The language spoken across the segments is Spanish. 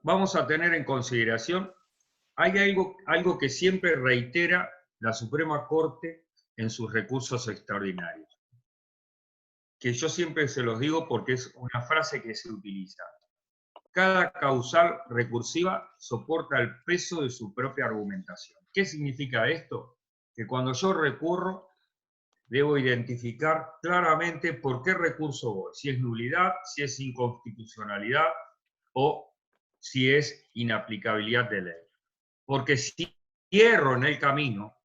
vamos a tener en consideración, hay algo que siempre reitera la Suprema Corte en sus recursos extraordinarios, que yo siempre se los digo porque es una frase que se utiliza. Cada causal recursiva soporta el peso de su propia argumentación. ¿Qué significa esto? Que cuando yo recurro, debo identificar claramente por qué recurso voy, si es nulidad, si es inconstitucionalidad o si es inaplicabilidad de ley. Porque si erro en el camino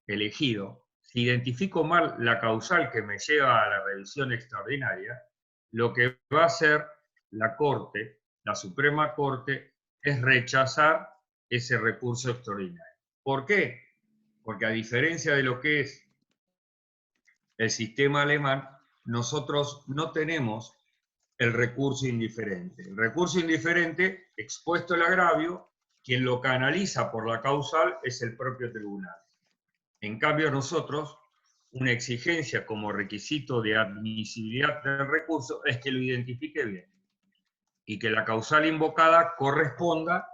elegido, si identifico mal la causal que me lleva a la revisión extraordinaria, lo que va a hacer la Corte, la Suprema Corte, es rechazar ese recurso extraordinario. ¿Por qué? Porque a diferencia de lo que es el sistema alemán, nosotros no tenemos el recurso indiferente. El recurso indiferente, expuesto el agravio, quien lo canaliza por la causal es el propio tribunal. En cambio nosotros, una exigencia como requisito de admisibilidad del recurso es que lo identifique bien y que la causal invocada corresponda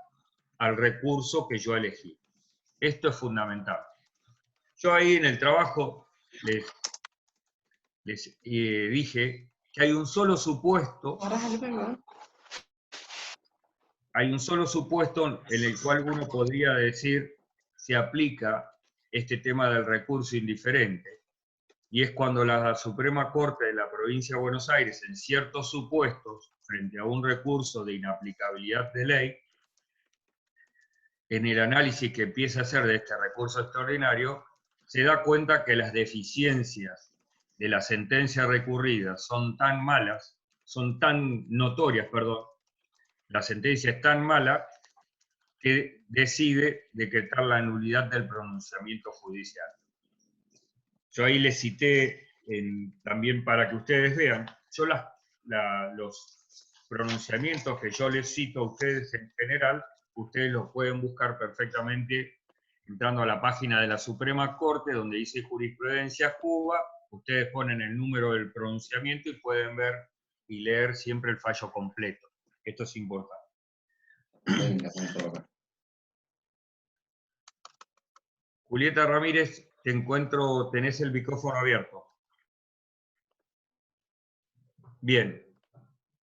al recurso que yo elegí. Esto es fundamental. Yo ahí en el trabajo les dije que hay un solo supuesto en el cual uno podría decir se aplica este tema del recurso indiferente, y es cuando la Suprema Corte de la Provincia de Buenos Aires, en ciertos supuestos, frente a un recurso de inaplicabilidad de ley, en el análisis que empieza a hacer de este recurso extraordinario, se da cuenta que las deficiencias de la sentencia recurrida son tan malas, son tan notorias, perdón, la sentencia es tan mala que decide decretar la nulidad del pronunciamiento judicial. Yo ahí les cité, también para que ustedes vean, yo los pronunciamientos que yo les cito a ustedes en general, ustedes los pueden buscar perfectamente entrando a la página de la Suprema Corte, donde dice Jurisprudencia Cuba, ustedes ponen el número del pronunciamiento y pueden ver y leer siempre el fallo completo. Esto es importante. Julieta Ramírez, te encuentro, tenés el micrófono abierto. Bien.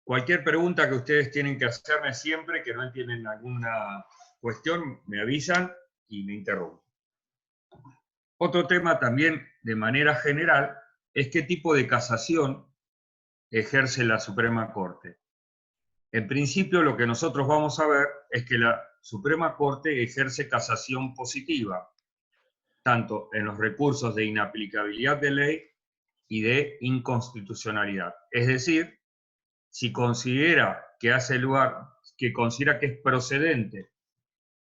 Cualquier pregunta que ustedes tienen que hacerme siempre, que no entienden alguna cuestión, me avisan y me interrumpen. Otro tema también, de manera general, es qué tipo de casación ejerce la Suprema Corte. En principio, lo que nosotros vamos a ver es que la Suprema Corte ejerce casación positiva, tanto en los recursos de inaplicabilidad de ley y de inconstitucionalidad. Es decir, si considera que hace lugar, que considera que es procedente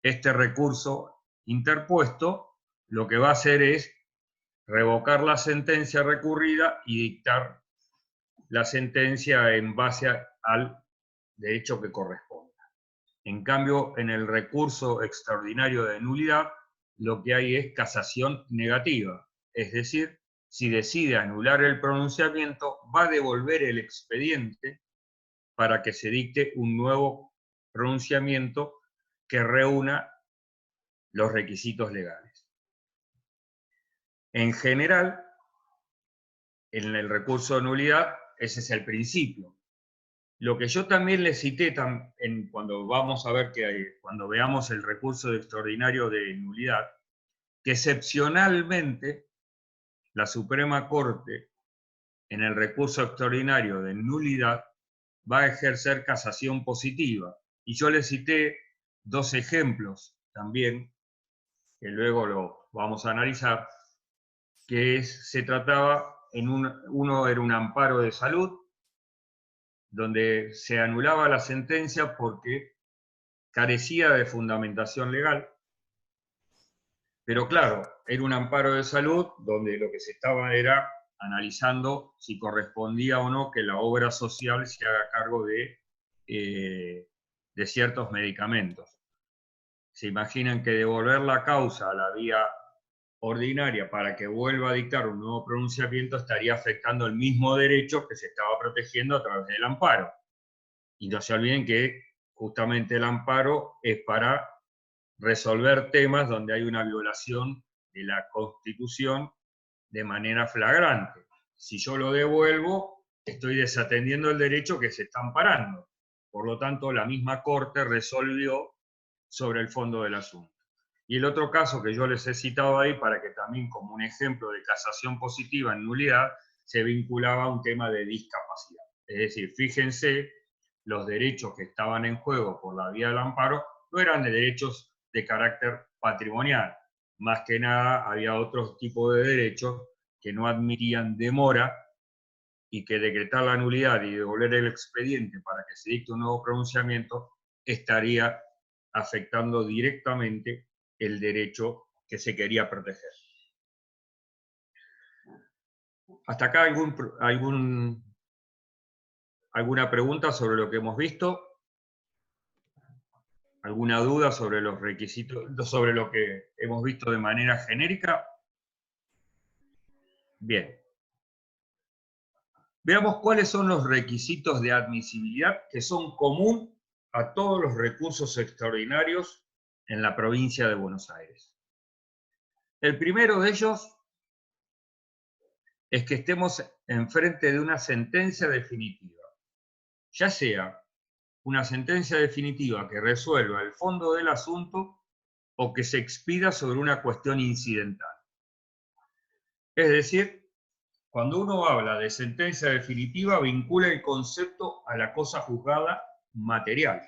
este recurso interpuesto, lo que va a hacer es revocar la sentencia recurrida y dictar la sentencia en base al derecho que corresponda. En cambio, en el recurso extraordinario de nulidad, lo que hay es casación negativa, es decir, si decide anular el pronunciamiento, va a devolver el expediente para que se dicte un nuevo pronunciamiento que reúna los requisitos legales. En general, en el recurso de nulidad, ese es el principio. Lo que yo también le cité cuando vamos a ver cuando veamos el recurso extraordinario de nulidad, que excepcionalmente la Suprema Corte, en el recurso extraordinario de nulidad, va a ejercer casación positiva. Y yo le cité dos ejemplos también, que luego lo vamos a analizar, que se trataba, uno era un amparo de salud, donde se anulaba la sentencia porque carecía de fundamentación legal, pero claro, era un amparo de salud donde lo que se estaba era analizando si correspondía o no que la obra social se haga cargo de ciertos medicamentos. Se imaginan que devolver la causa a la vía ordinaria para que vuelva a dictar un nuevo pronunciamiento estaría afectando el mismo derecho que se estaba protegiendo a través del amparo. Y no se olviden que justamente el amparo es para resolver temas donde hay una violación de la Constitución de manera flagrante. Si yo lo devuelvo, estoy desatendiendo el derecho que se está amparando. Por lo tanto, la misma Corte resolvió sobre el fondo del asunto. Y el otro caso que yo les he citado ahí, para que también como un ejemplo de casación positiva en nulidad, se vinculaba a un tema de discapacidad. Es decir, fíjense, los derechos que estaban en juego por la vía del amparo no eran de derechos de carácter patrimonial. Más que nada había otros tipos de derechos que no admitían demora y que decretar la nulidad y devolver el expediente para que se dicte un nuevo pronunciamiento estaría afectando directamente el derecho que se quería proteger. ¿Hasta acá alguna pregunta sobre lo que hemos visto? ¿Alguna duda sobre los requisitos, sobre lo que hemos visto de manera genérica? Bien. Veamos cuáles son los requisitos de admisibilidad que son común a todos los recursos extraordinarios en la provincia de Buenos Aires. El primero de ellos es que estemos enfrente de una sentencia definitiva, ya sea una sentencia definitiva que resuelva el fondo del asunto o que se expida sobre una cuestión incidental. Es decir, cuando uno habla de sentencia definitiva, vincula el concepto a la cosa juzgada material,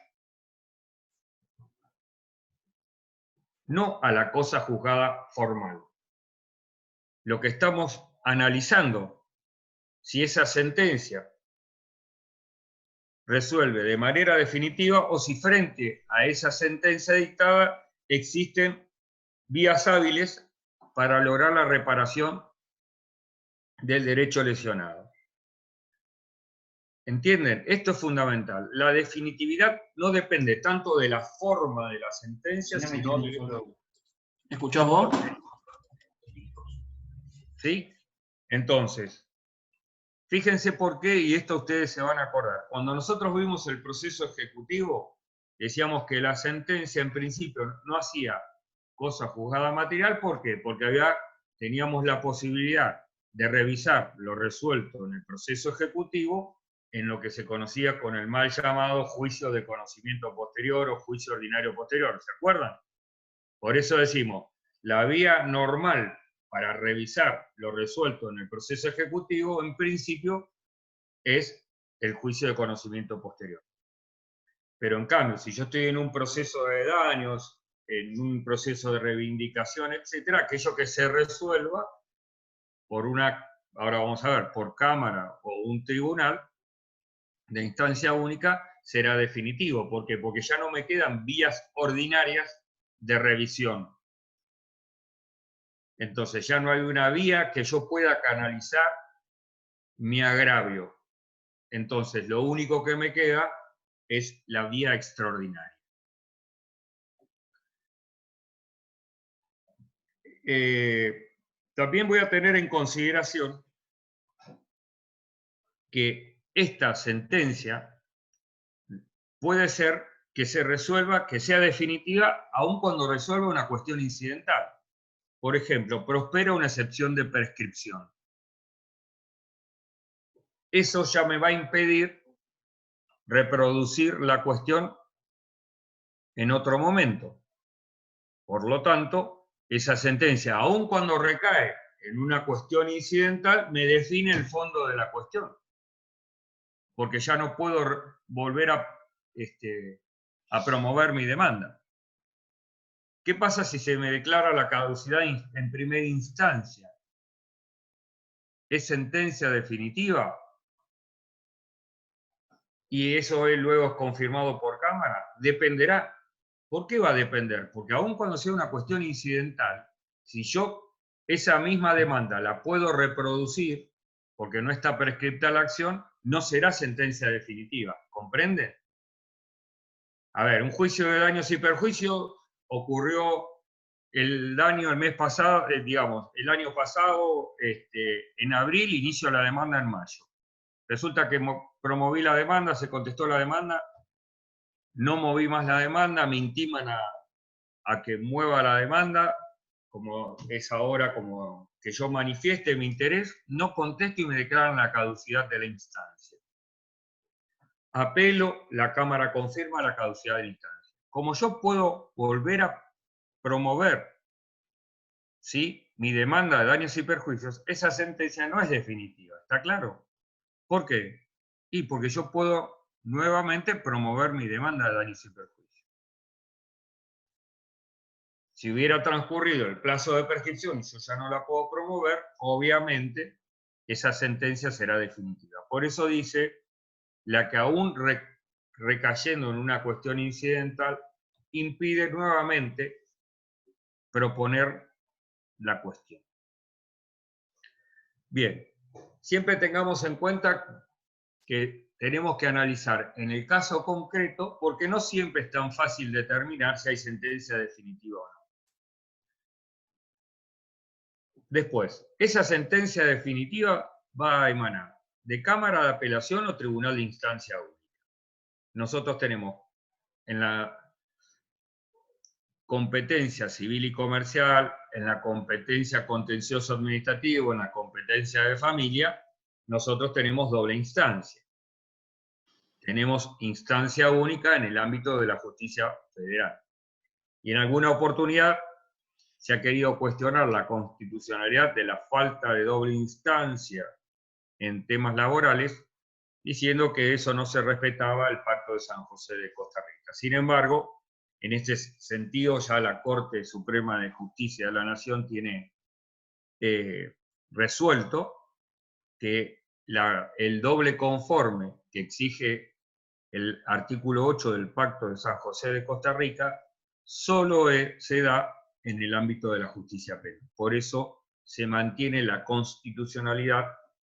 no a la cosa juzgada formal. Lo que estamos analizando, si esa sentencia resuelve de manera definitiva o si frente a esa sentencia dictada existen vías hábiles para lograr la reparación del derecho lesionado. ¿Entienden? Esto es fundamental. La definitividad no depende tanto de la forma de la sentencia, sino de... ¿Escuchás vos? ¿Sí? Entonces, fíjense por qué, y esto ustedes se van a acordar. Cuando nosotros vimos el proceso ejecutivo, decíamos que la sentencia en principio no hacía cosa juzgada material. ¿Por qué? Porque teníamos la posibilidad de revisar lo resuelto en el proceso ejecutivo en lo que se conocía con el mal llamado juicio de conocimiento posterior o juicio ordinario posterior. ¿Se acuerdan? Por eso decimos, la vía normal para revisar lo resuelto en el proceso ejecutivo, en principio, es el juicio de conocimiento posterior. Pero en cambio, si yo estoy en un proceso de daños, en un proceso de reivindicación, etcétera, aquello que se resuelva por ahora vamos a ver, por cámara o un tribunal de instancia única, será definitivo. ¿Por qué? Porque ya no me quedan vías ordinarias de revisión. Entonces ya no hay una vía que yo pueda canalizar mi agravio. Entonces lo único que me queda es la vía extraordinaria. También voy a tener en consideración que esta sentencia puede ser que se resuelva, que sea definitiva, aun cuando resuelva una cuestión incidental. Por ejemplo, prospera una excepción de prescripción. Eso ya me va a impedir reproducir la cuestión en otro momento. Por lo tanto, esa sentencia, aun cuando recae en una cuestión incidental, me define el fondo de la cuestión. Porque ya no puedo volver a promover mi demanda. ¿Qué pasa si se me declara la caducidad en primera instancia? ¿Es sentencia definitiva? ¿Y eso luego es confirmado por cámara? Dependerá. ¿Por qué va a depender? Porque aun cuando sea una cuestión incidental, si yo esa misma demanda la puedo reproducir, porque no está prescripta la acción, no será sentencia definitiva. ¿Comprende? A ver, un juicio de daños y perjuicios ocurrió el daño el mes pasado, digamos, el año pasado, en abril, inicio la demanda en mayo. Resulta que promoví la demanda, se contestó la demanda, no moví más la demanda, me intiman a que mueva la demanda, como es ahora, como que yo manifieste mi interés, no contesto y me declaran la caducidad de la instancia. Apelo, la Cámara confirma la caducidad de la instancia. Como yo puedo volver a promover, ¿sí?, mi demanda de daños y perjuicios, esa sentencia no es definitiva, ¿está claro? ¿Por qué? Y porque yo puedo nuevamente promover mi demanda de daños y perjuicios. Si hubiera transcurrido el plazo de prescripción y yo ya no la puedo promover, obviamente esa sentencia será definitiva. Por eso dice, la que aún recayendo en una cuestión incidental, impide nuevamente proponer la cuestión. Bien, siempre tengamos en cuenta que tenemos que analizar en el caso concreto, porque no siempre es tan fácil determinar si hay sentencia definitiva o no. Después, esa sentencia definitiva va a emanar de Cámara de Apelación o Tribunal de Instancia Única. Nosotros tenemos en la competencia civil y comercial, en la competencia contencioso administrativo, en la competencia de familia, nosotros tenemos doble instancia. Tenemos instancia única en el ámbito de la justicia federal. Y en alguna oportunidad se ha querido cuestionar la constitucionalidad de la falta de doble instancia en temas laborales, diciendo que eso no se respetaba el Pacto de San José de Costa Rica. Sin embargo, en este sentido ya la Corte Suprema de Justicia de la Nación tiene resuelto que el doble conforme que exige el artículo 8 del Pacto de San José de Costa Rica solo se da en el ámbito de la justicia penal. Por eso se mantiene la constitucionalidad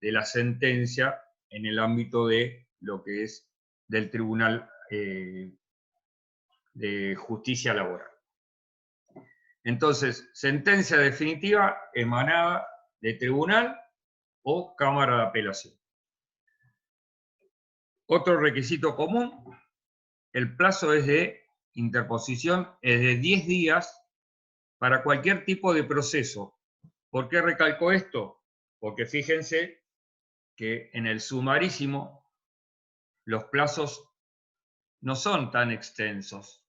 de la sentencia en el ámbito de lo que es del Tribunal de Justicia Laboral. Entonces, sentencia definitiva emanada de tribunal o Cámara de Apelación. Otro requisito común, el plazo es de interposición es de 10 días para cualquier tipo de proceso. ¿Por qué recalco esto? Porque fíjense que en el sumarísimo los plazos no son tan extensos.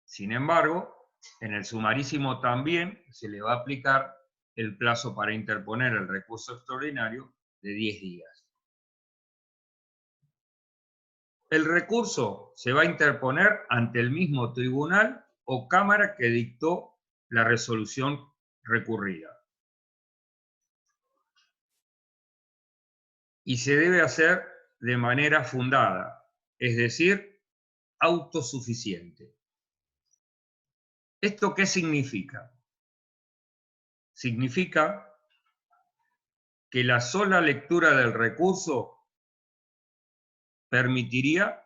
Sin embargo, en el sumarísimo también se le va a aplicar el plazo para interponer el recurso extraordinario de 10 días. El recurso se va a interponer ante el mismo tribunal o cámara que dictó la resolución recurrida. Y se debe hacer de manera fundada, es decir, autosuficiente. ¿Esto qué significa? Significa que la sola lectura del recurso permitiría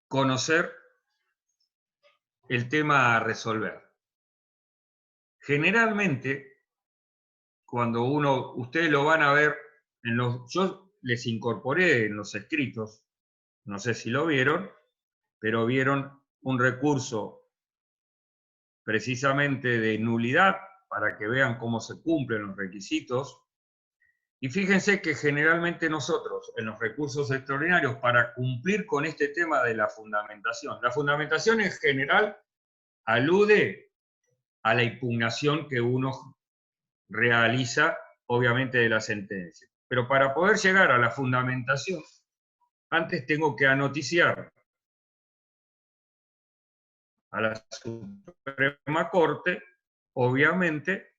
conocer el tema a resolver. Generalmente, cuando ustedes lo van a ver, yo les incorporé en los escritos, no sé si lo vieron, pero vieron un recurso precisamente de nulidad para que vean cómo se cumplen los requisitos. Y fíjense que generalmente nosotros, en los recursos extraordinarios, para cumplir con este tema de la fundamentación en general alude a la impugnación que uno realiza, obviamente, de la sentencia. Pero para poder llegar a la fundamentación, antes tengo que anoticiar a la Suprema Corte, obviamente,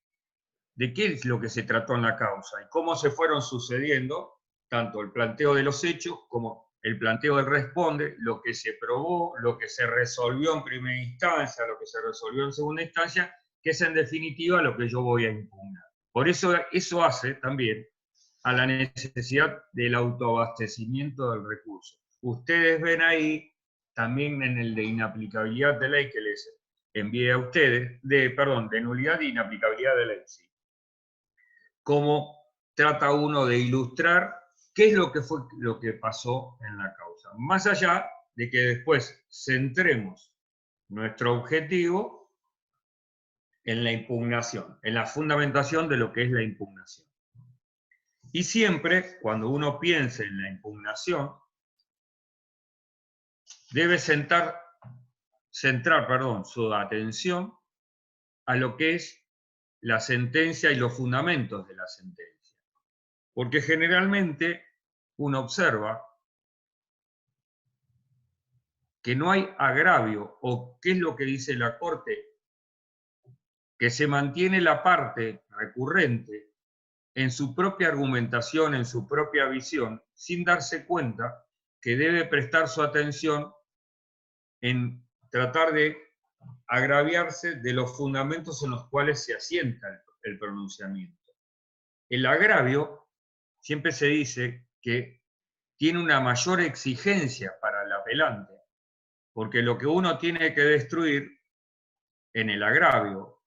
de qué es lo que se trató en la causa y cómo se fueron sucediendo tanto el planteo de los hechos como el planteo del responde, lo que se probó, lo que se resolvió en primera instancia, lo que se resolvió en segunda instancia, que es en definitiva lo que yo voy a impugnar. Por eso hace también a la necesidad del autoabastecimiento del recurso. Ustedes ven ahí, también en el de inaplicabilidad de ley que les envié a ustedes, de nulidad e inaplicabilidad de ley, sí. Cómo trata uno de ilustrar qué es lo que pasó en la causa. Más allá de que después centremos nuestro objetivo en la impugnación, en la fundamentación de lo que es la impugnación. Y siempre, cuando uno piense en la impugnación, debe centrar su atención a lo que es la sentencia y los fundamentos de la sentencia. Porque generalmente uno observa que no hay agravio, o qué es lo que dice la Corte, que se mantiene la parte recurrente en su propia argumentación, en su propia visión, sin darse cuenta que debe prestar su atención en tratar de agraviarse de los fundamentos en los cuales se asienta el pronunciamiento. El agravio siempre se dice que tiene una mayor exigencia para el apelante, porque lo que uno tiene que destruir en el agravio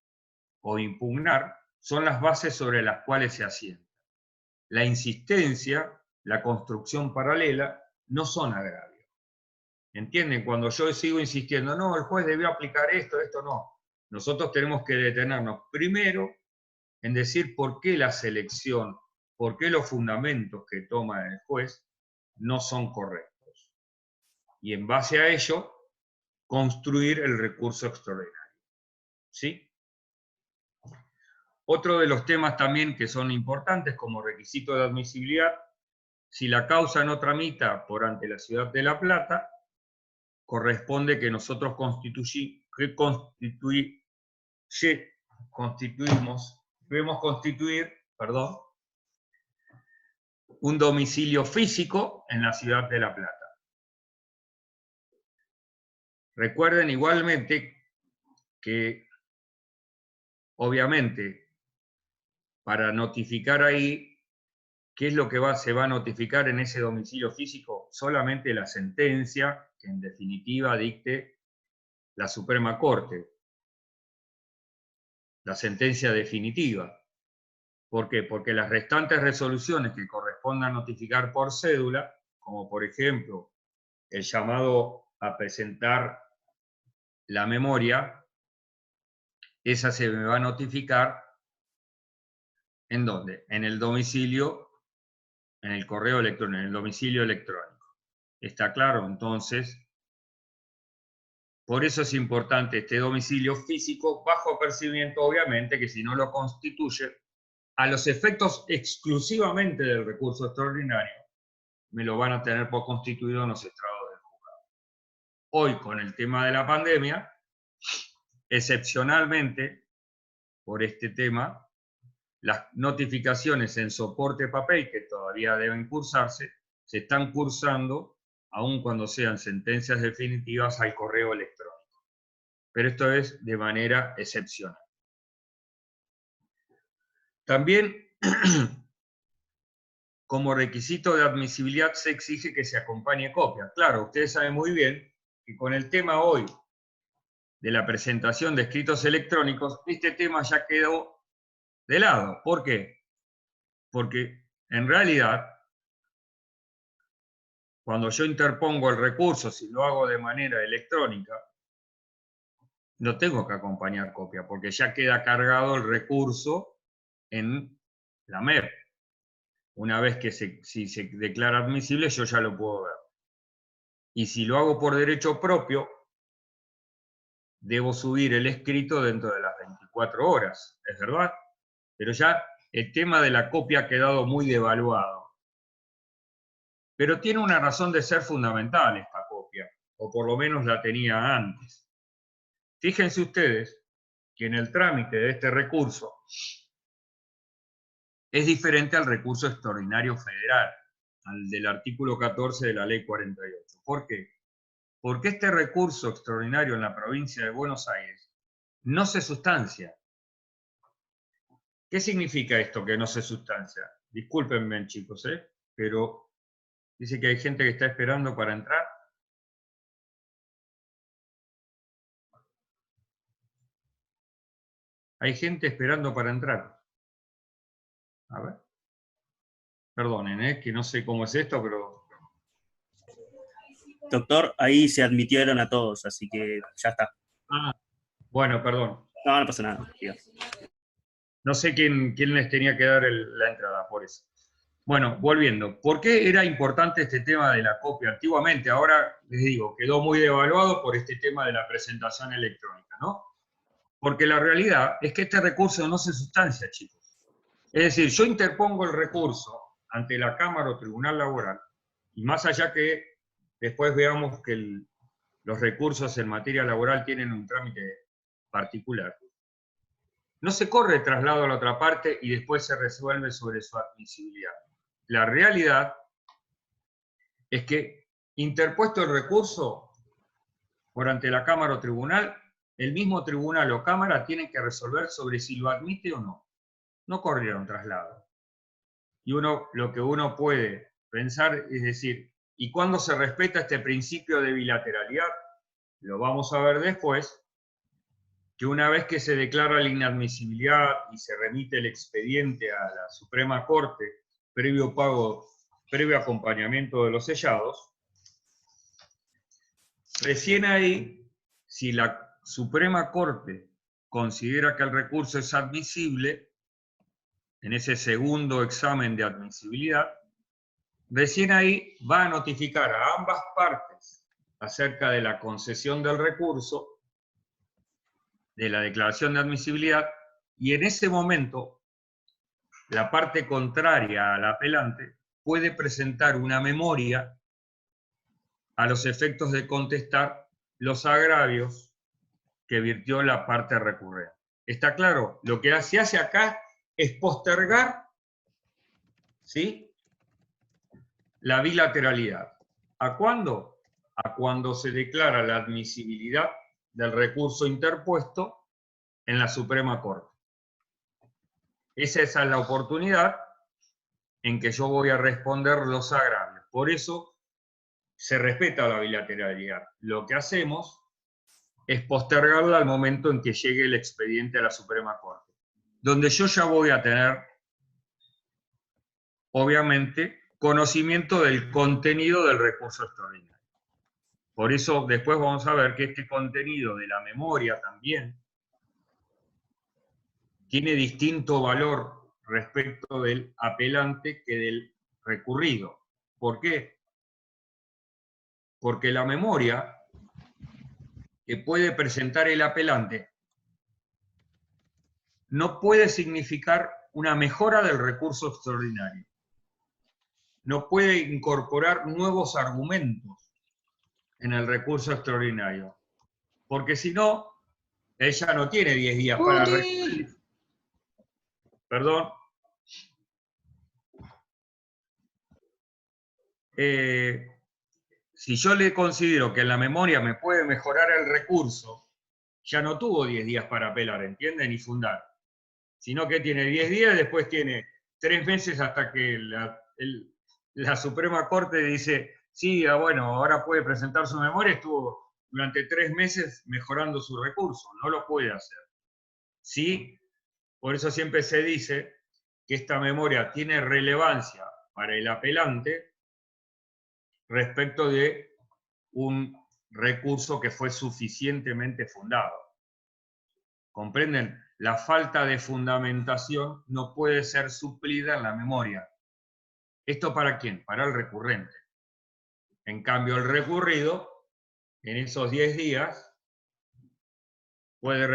o impugnar son las bases sobre las cuales se asienta. La insistencia, la construcción paralela, no son agravios. ¿Entienden? Cuando yo sigo insistiendo, no, el juez debió aplicar esto, esto no. Nosotros tenemos que detenernos primero en decir por qué la selección, por qué los fundamentos que toma el juez no son correctos. Y en base a ello, construir el recurso extraordinario. ¿Sí? Otro de los temas también que son importantes como requisito de admisibilidad, si la causa no tramita por ante la Ciudad de La Plata, corresponde que nosotros debemos constituir, un domicilio físico en la Ciudad de La Plata. Recuerden igualmente que, obviamente, para notificar ahí, ¿qué es lo que se va a notificar en ese domicilio físico? Solamente la sentencia que en definitiva dicte la Suprema Corte. La sentencia definitiva. ¿Por qué? Porque las restantes resoluciones que correspondan notificar por cédula, como por ejemplo el llamado a presentar la memoria, esa se me va a notificar ¿en dónde? En el domicilio, en el correo electrónico, en el domicilio electrónico. ¿Está claro? Entonces, por eso es importante este domicilio físico bajo apercibimiento, obviamente, que si no lo constituye, a los efectos exclusivamente del recurso extraordinario, me lo van a tener por constituido en los estrados del juzgado. Hoy, con el tema de la pandemia, excepcionalmente, por este tema, las notificaciones en soporte papel, que todavía deben cursarse, se están cursando, aun cuando sean sentencias definitivas, al correo electrónico. Pero esto es de manera excepcional. También, como requisito de admisibilidad, se exige que se acompañe copia. Claro, ustedes saben muy bien que con el tema hoy de la presentación de escritos electrónicos, este tema ya quedó de lado. ¿Por qué? Porque en realidad, cuando yo interpongo el recurso, si lo hago de manera electrónica, no tengo que acompañar copia, porque ya queda cargado el recurso en la MEP. Una vez que si se declara admisible, yo ya lo puedo ver. Y si lo hago por derecho propio, debo subir el escrito dentro de las 24 horas, ¿es verdad? Pero ya el tema de la copia ha quedado muy devaluado. Pero tiene una razón de ser fundamental esta copia, o por lo menos la tenía antes. Fíjense ustedes que en el trámite de este recurso es diferente al recurso extraordinario federal, al del artículo 14 de la Ley 48. ¿Por qué? Porque este recurso extraordinario en la provincia de Buenos Aires no se sustancia. ¿Qué significa esto que no se sustancia? Discúlpenme, chicos, pero dice que hay gente que está esperando para entrar. Hay gente esperando para entrar. A ver. Perdonen, que no sé cómo es esto, pero... Doctor, ahí se admitieron a todos, así que ya está. Ah, bueno, perdón. No, no pasa nada. Diga. No sé quién les tenía que dar la entrada, por eso. Bueno, volviendo. ¿Por qué era importante este tema de la copia antiguamente? Ahora, les digo, quedó muy devaluado por este tema de la presentación electrónica, ¿no? Porque la realidad es que este recurso no se sustancia, chicos. Es decir, yo interpongo el recurso ante la Cámara o Tribunal Laboral, y más allá que después veamos que los recursos en materia laboral tienen un trámite particular, no se corre traslado a la otra parte y después se resuelve sobre su admisibilidad. La realidad es que, interpuesto el recurso por ante la Cámara o Tribunal, el mismo tribunal o Cámara tiene que resolver sobre si lo admite o no. No corre un traslado. Y lo que uno puede pensar es decir, ¿y cuándo se respeta este principio de bilateralidad? Lo vamos a ver después, que una vez que se declara la inadmisibilidad y se remite el expediente a la Suprema Corte, previo acompañamiento de los sellados, recién ahí, si la Suprema Corte considera que el recurso es admisible, en ese segundo examen de admisibilidad, recién ahí va a notificar a ambas partes acerca de la concesión del recurso, de la declaración de admisibilidad, y en ese momento la parte contraria al apelante puede presentar una memoria a los efectos de contestar los agravios que virtió la parte recurrente. ¿Está claro? Lo que se hace acá es postergar, ¿sí?, la bilateralidad. ¿A cuándo? A cuando se declara la admisibilidad del recurso interpuesto en la Suprema Corte. Esa es la oportunidad en que yo voy a responder los agravios. Por eso se respeta la bilateralidad. Lo que hacemos es postergarla al momento en que llegue el expediente a la Suprema Corte, donde yo ya voy a tener, obviamente, conocimiento del contenido del recurso extraordinario. Por eso después vamos a ver que este contenido de la memoria también tiene distinto valor respecto del apelante que del recurrido. ¿Por qué? Porque la memoria que puede presentar el apelante no puede significar una mejora del recurso extraordinario. No puede incorporar nuevos argumentos en el recurso extraordinario. Porque si no, ella no tiene 10 días para recurrir. Perdón. Si yo le considero que en la memoria me puede mejorar el recurso, ya no tuvo 10 días para apelar, ¿entienden? Y fundar. Sino que tiene 10 días y después tiene 3 meses hasta que la Suprema Corte dice, sí, bueno, ahora puede presentar su memoria, estuvo durante 3 meses mejorando su recurso, no lo puede hacer. Sí, por eso siempre se dice que esta memoria tiene relevancia para el apelante respecto de un recurso que fue suficientemente fundado. ¿Comprenden? La falta de fundamentación no puede ser suplida en la memoria. ¿Esto para quién? Para el recurrente. En cambio, el recurrido, en esos 10 días, puede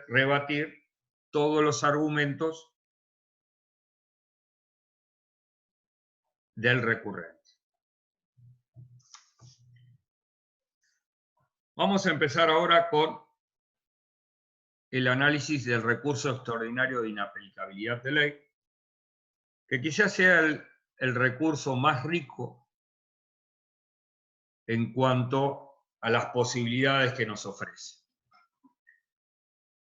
rebatir todos los argumentos del recurrente. Vamos a empezar ahora con el análisis del recurso extraordinario de inaplicabilidad de ley, que quizás sea el recurso más rico en cuanto a las posibilidades que nos ofrece.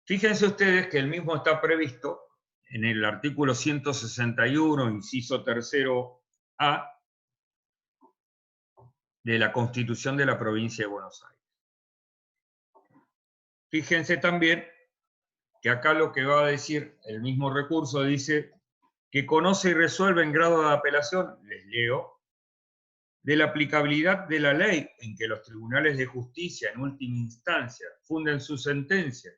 Fíjense ustedes que el mismo está previsto en el artículo 161, inciso 3A, de la Constitución de la Provincia de Buenos Aires. Fíjense también que acá lo que va a decir el mismo recurso dice que conoce y resuelve en grado de apelación, les leo, de la aplicabilidad de la ley en que los tribunales de justicia en última instancia funden su sentencia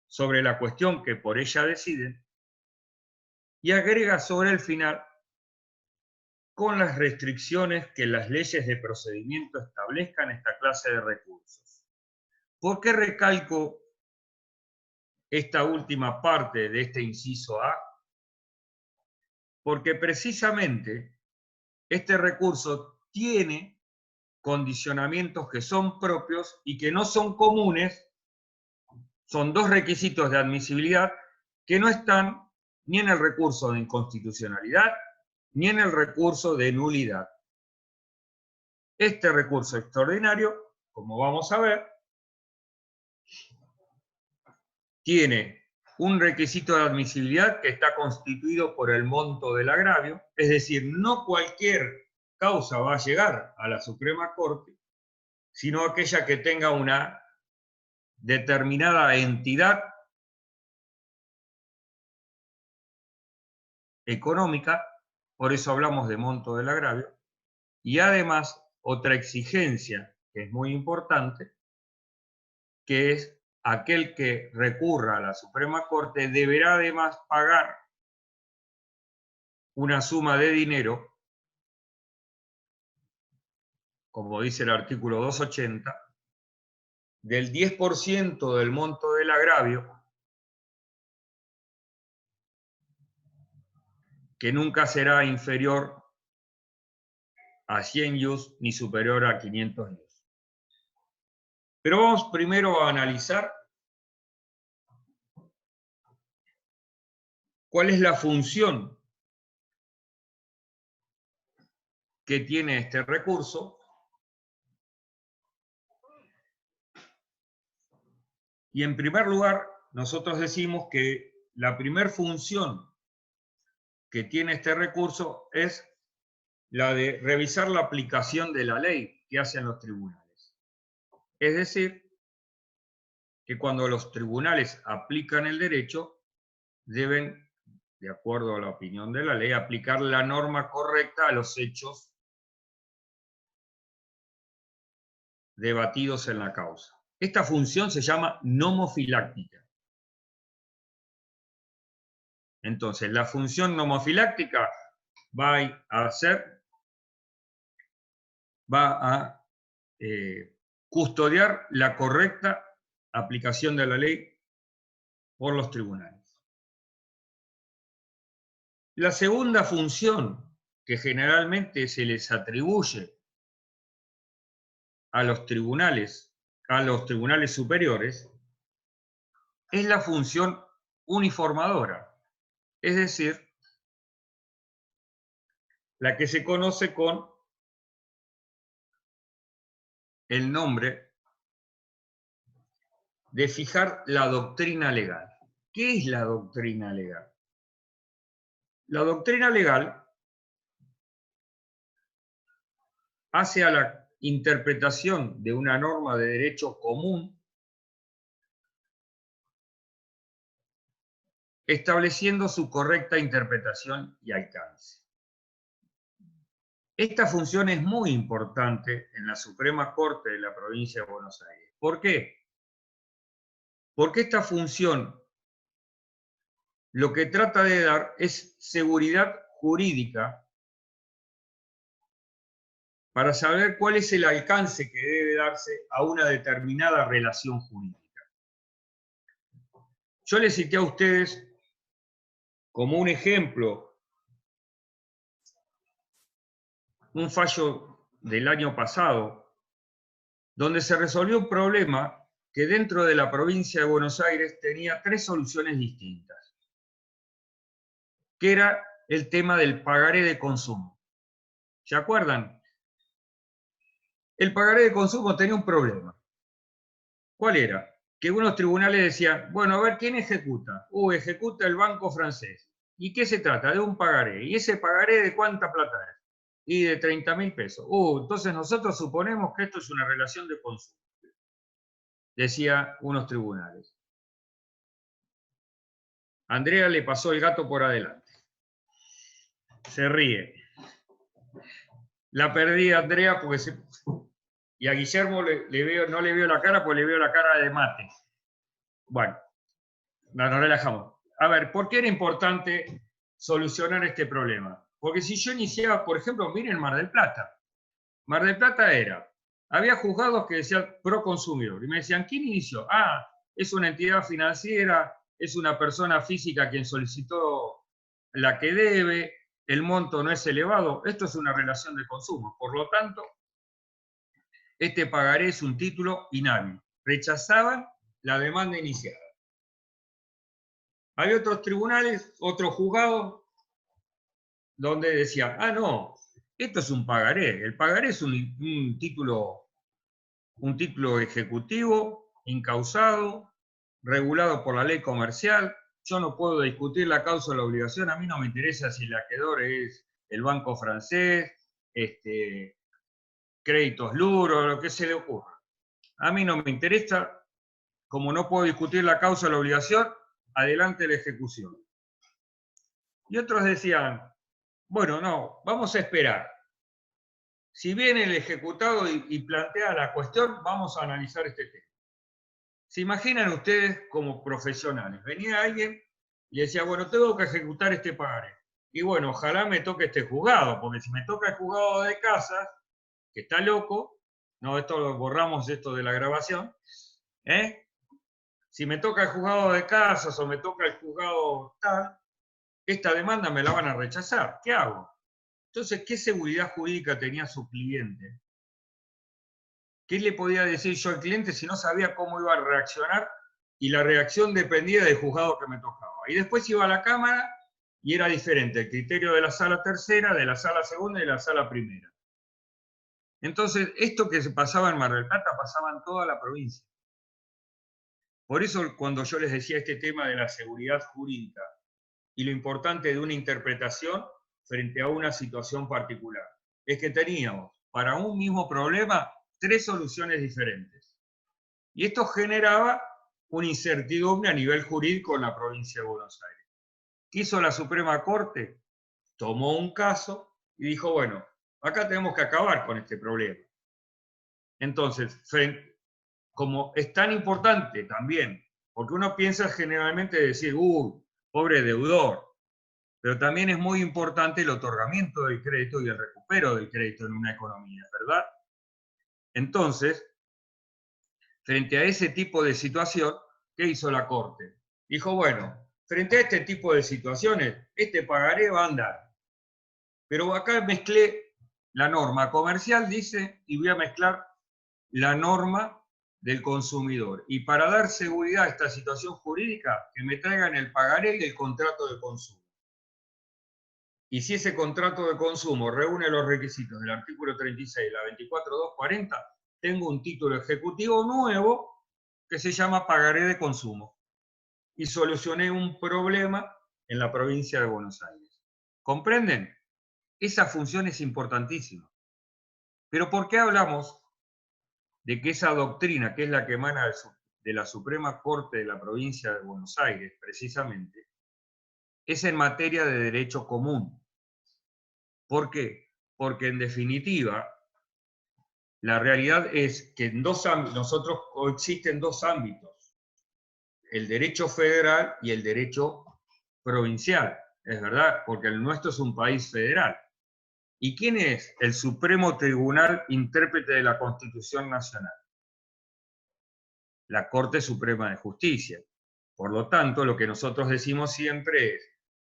sobre la cuestión que por ella deciden, y agrega sobre el final con las restricciones que las leyes de procedimiento establezcan esta clase de recursos. ¿Por qué recalco esta última parte de este inciso A? Porque precisamente este recurso tiene condicionamientos que son propios y que no son comunes. Son dos requisitos de admisibilidad que no están ni en el recurso de inconstitucionalidad ni en el recurso de nulidad. Este recurso extraordinario, como vamos a ver, tiene un requisito de admisibilidad que está constituido por el monto del agravio, es decir, no cualquier causa va a llegar a la Suprema Corte, sino aquella que tenga una determinada entidad económica, por eso hablamos de monto del agravio, y además otra exigencia que es muy importante, que es aquel que recurra a la Suprema Corte deberá además pagar una suma de dinero, como dice el artículo 280, del 10% del monto del agravio, que nunca será inferior a 100 ius ni superior a 500 ius. Pero vamos primero a analizar cuál es la función que tiene este recurso. Y en primer lugar, nosotros decimos que la primera función que tiene este recurso es la de revisar la aplicación de la ley que hacen los tribunales. Es decir, que cuando los tribunales aplican el derecho, deben, de acuerdo a la opinión de la ley, aplicar la norma correcta a los hechos debatidos en la causa. Esta función se llama nomofiláctica. Entonces, la función nomofiláctica va a custodiar la correcta aplicación de la ley por los tribunales. La segunda función que generalmente se les atribuye a los tribunales superiores, es la función uniformadora, es decir, la que se conoce con el nombre de fijar la doctrina legal. ¿Qué es la doctrina legal? La doctrina legal hace a la interpretación de una norma de derecho común, estableciendo su correcta interpretación y alcance. Esta función es muy importante en la Suprema Corte de la Provincia de Buenos Aires. ¿Por qué? Porque esta función lo que trata de dar es seguridad jurídica para saber cuál es el alcance que debe darse a una determinada relación jurídica. Yo les cité a ustedes como un ejemplo un fallo del año pasado, donde se resolvió un problema que dentro de la provincia de Buenos Aires tenía tres soluciones distintas, que era el tema del pagaré de consumo. ¿Se acuerdan? El pagaré de consumo tenía un problema. ¿Cuál era? Que unos tribunales decían, bueno, a ver, ¿quién ejecuta? Ejecuta el banco francés. ¿Y qué se trata? De un pagaré. ¿Y ese pagaré de cuánta plata es? Y de 30.000 pesos. Entonces nosotros suponemos que esto es una relación de consumo, decía unos tribunales. Andrea le pasó el gato por adelante. Se ríe. La perdí a Andrea porque y a Guillermo no le veo la cara porque le veo la cara de mate. Bueno, nos relajamos. A ver, ¿por qué era importante solucionar este problema? Porque si yo iniciaba, por ejemplo, miren Mar del Plata. Mar del Plata había juzgados que decían pro consumidor. Y me decían, ¿quién inició? Ah, es una entidad financiera, es una persona física quien solicitó la que debe, el monto no es elevado. Esto es una relación de consumo. Por lo tanto, este pagaré es un título inhábil. Rechazaban la demanda iniciada. Hay otros tribunales, otros juzgados, donde decían, ah, no, esto es un pagaré. El pagaré es un título ejecutivo, incausado, regulado por la ley comercial. Yo no puedo discutir la causa o la obligación. A mí no me interesa si el acreedor es el banco francés, créditos Luro, lo que se le ocurra. A mí no me interesa. Como no puedo discutir la causa o la obligación, adelante la ejecución. Y otros decían, bueno, no, vamos a esperar. Si viene el ejecutado y plantea la cuestión, vamos a analizar este tema. ¿Se imaginan ustedes como profesionales? Venía alguien y decía, bueno, tengo que ejecutar este pagaré. Y bueno, ojalá me toque este juzgado, porque si me toca el juzgado de casas, que está loco, no, esto lo borramos esto de la grabación, si me toca el juzgado de casas o me toca el juzgado tal, esta demanda me la van a rechazar. ¿Qué hago? Entonces, ¿qué seguridad jurídica tenía su cliente? ¿Qué le podía decir yo al cliente si no sabía cómo iba a reaccionar? Y la reacción dependía del juzgado que me tocaba. Y después iba a la Cámara y era diferente el criterio de la sala tercera, de la sala segunda y de la sala primera. Entonces, esto que se pasaba en Mar del Plata pasaba en toda la provincia. Por eso, cuando yo les decía este tema de la seguridad jurídica y lo importante de una interpretación frente a una situación particular, es que teníamos para un mismo problema 3 soluciones diferentes. Y esto generaba una incertidumbre a nivel jurídico en la provincia de Buenos Aires. ¿Qué hizo la Suprema Corte? Tomó un caso y dijo, bueno, acá tenemos que acabar con este problema. Entonces, como es tan importante también, porque uno piensa generalmente decir, pobre deudor, pero también es muy importante el otorgamiento del crédito y el recupero del crédito en una economía, ¿verdad? Entonces, frente a ese tipo de situación, ¿qué hizo la Corte? Dijo, bueno, frente a este tipo de situaciones, este pagaré va a andar. Pero acá mezclé la norma comercial, dice, y voy a mezclar la norma del consumidor. Y para dar seguridad a esta situación jurídica, que me traigan el pagaré y el contrato de consumo. Y si ese contrato de consumo reúne los requisitos del artículo 36, la 24.240, tengo un título ejecutivo nuevo que se llama pagaré de consumo. Y solucioné un problema en la provincia de Buenos Aires. ¿Comprenden? Esa función es importantísima. Pero ¿por qué hablamos de que esa doctrina, que es la que emana de la Suprema Corte de la provincia de Buenos Aires, precisamente, es en materia de derecho común? ¿Por qué? Porque en definitiva, la realidad es que en nosotros coexisten 2 ámbitos, el derecho federal y el derecho provincial, es verdad, porque el nuestro es un país federal. ¿Y quién es el Supremo Tribunal Intérprete de la Constitución Nacional? La Corte Suprema de Justicia. Por lo tanto, lo que nosotros decimos siempre es,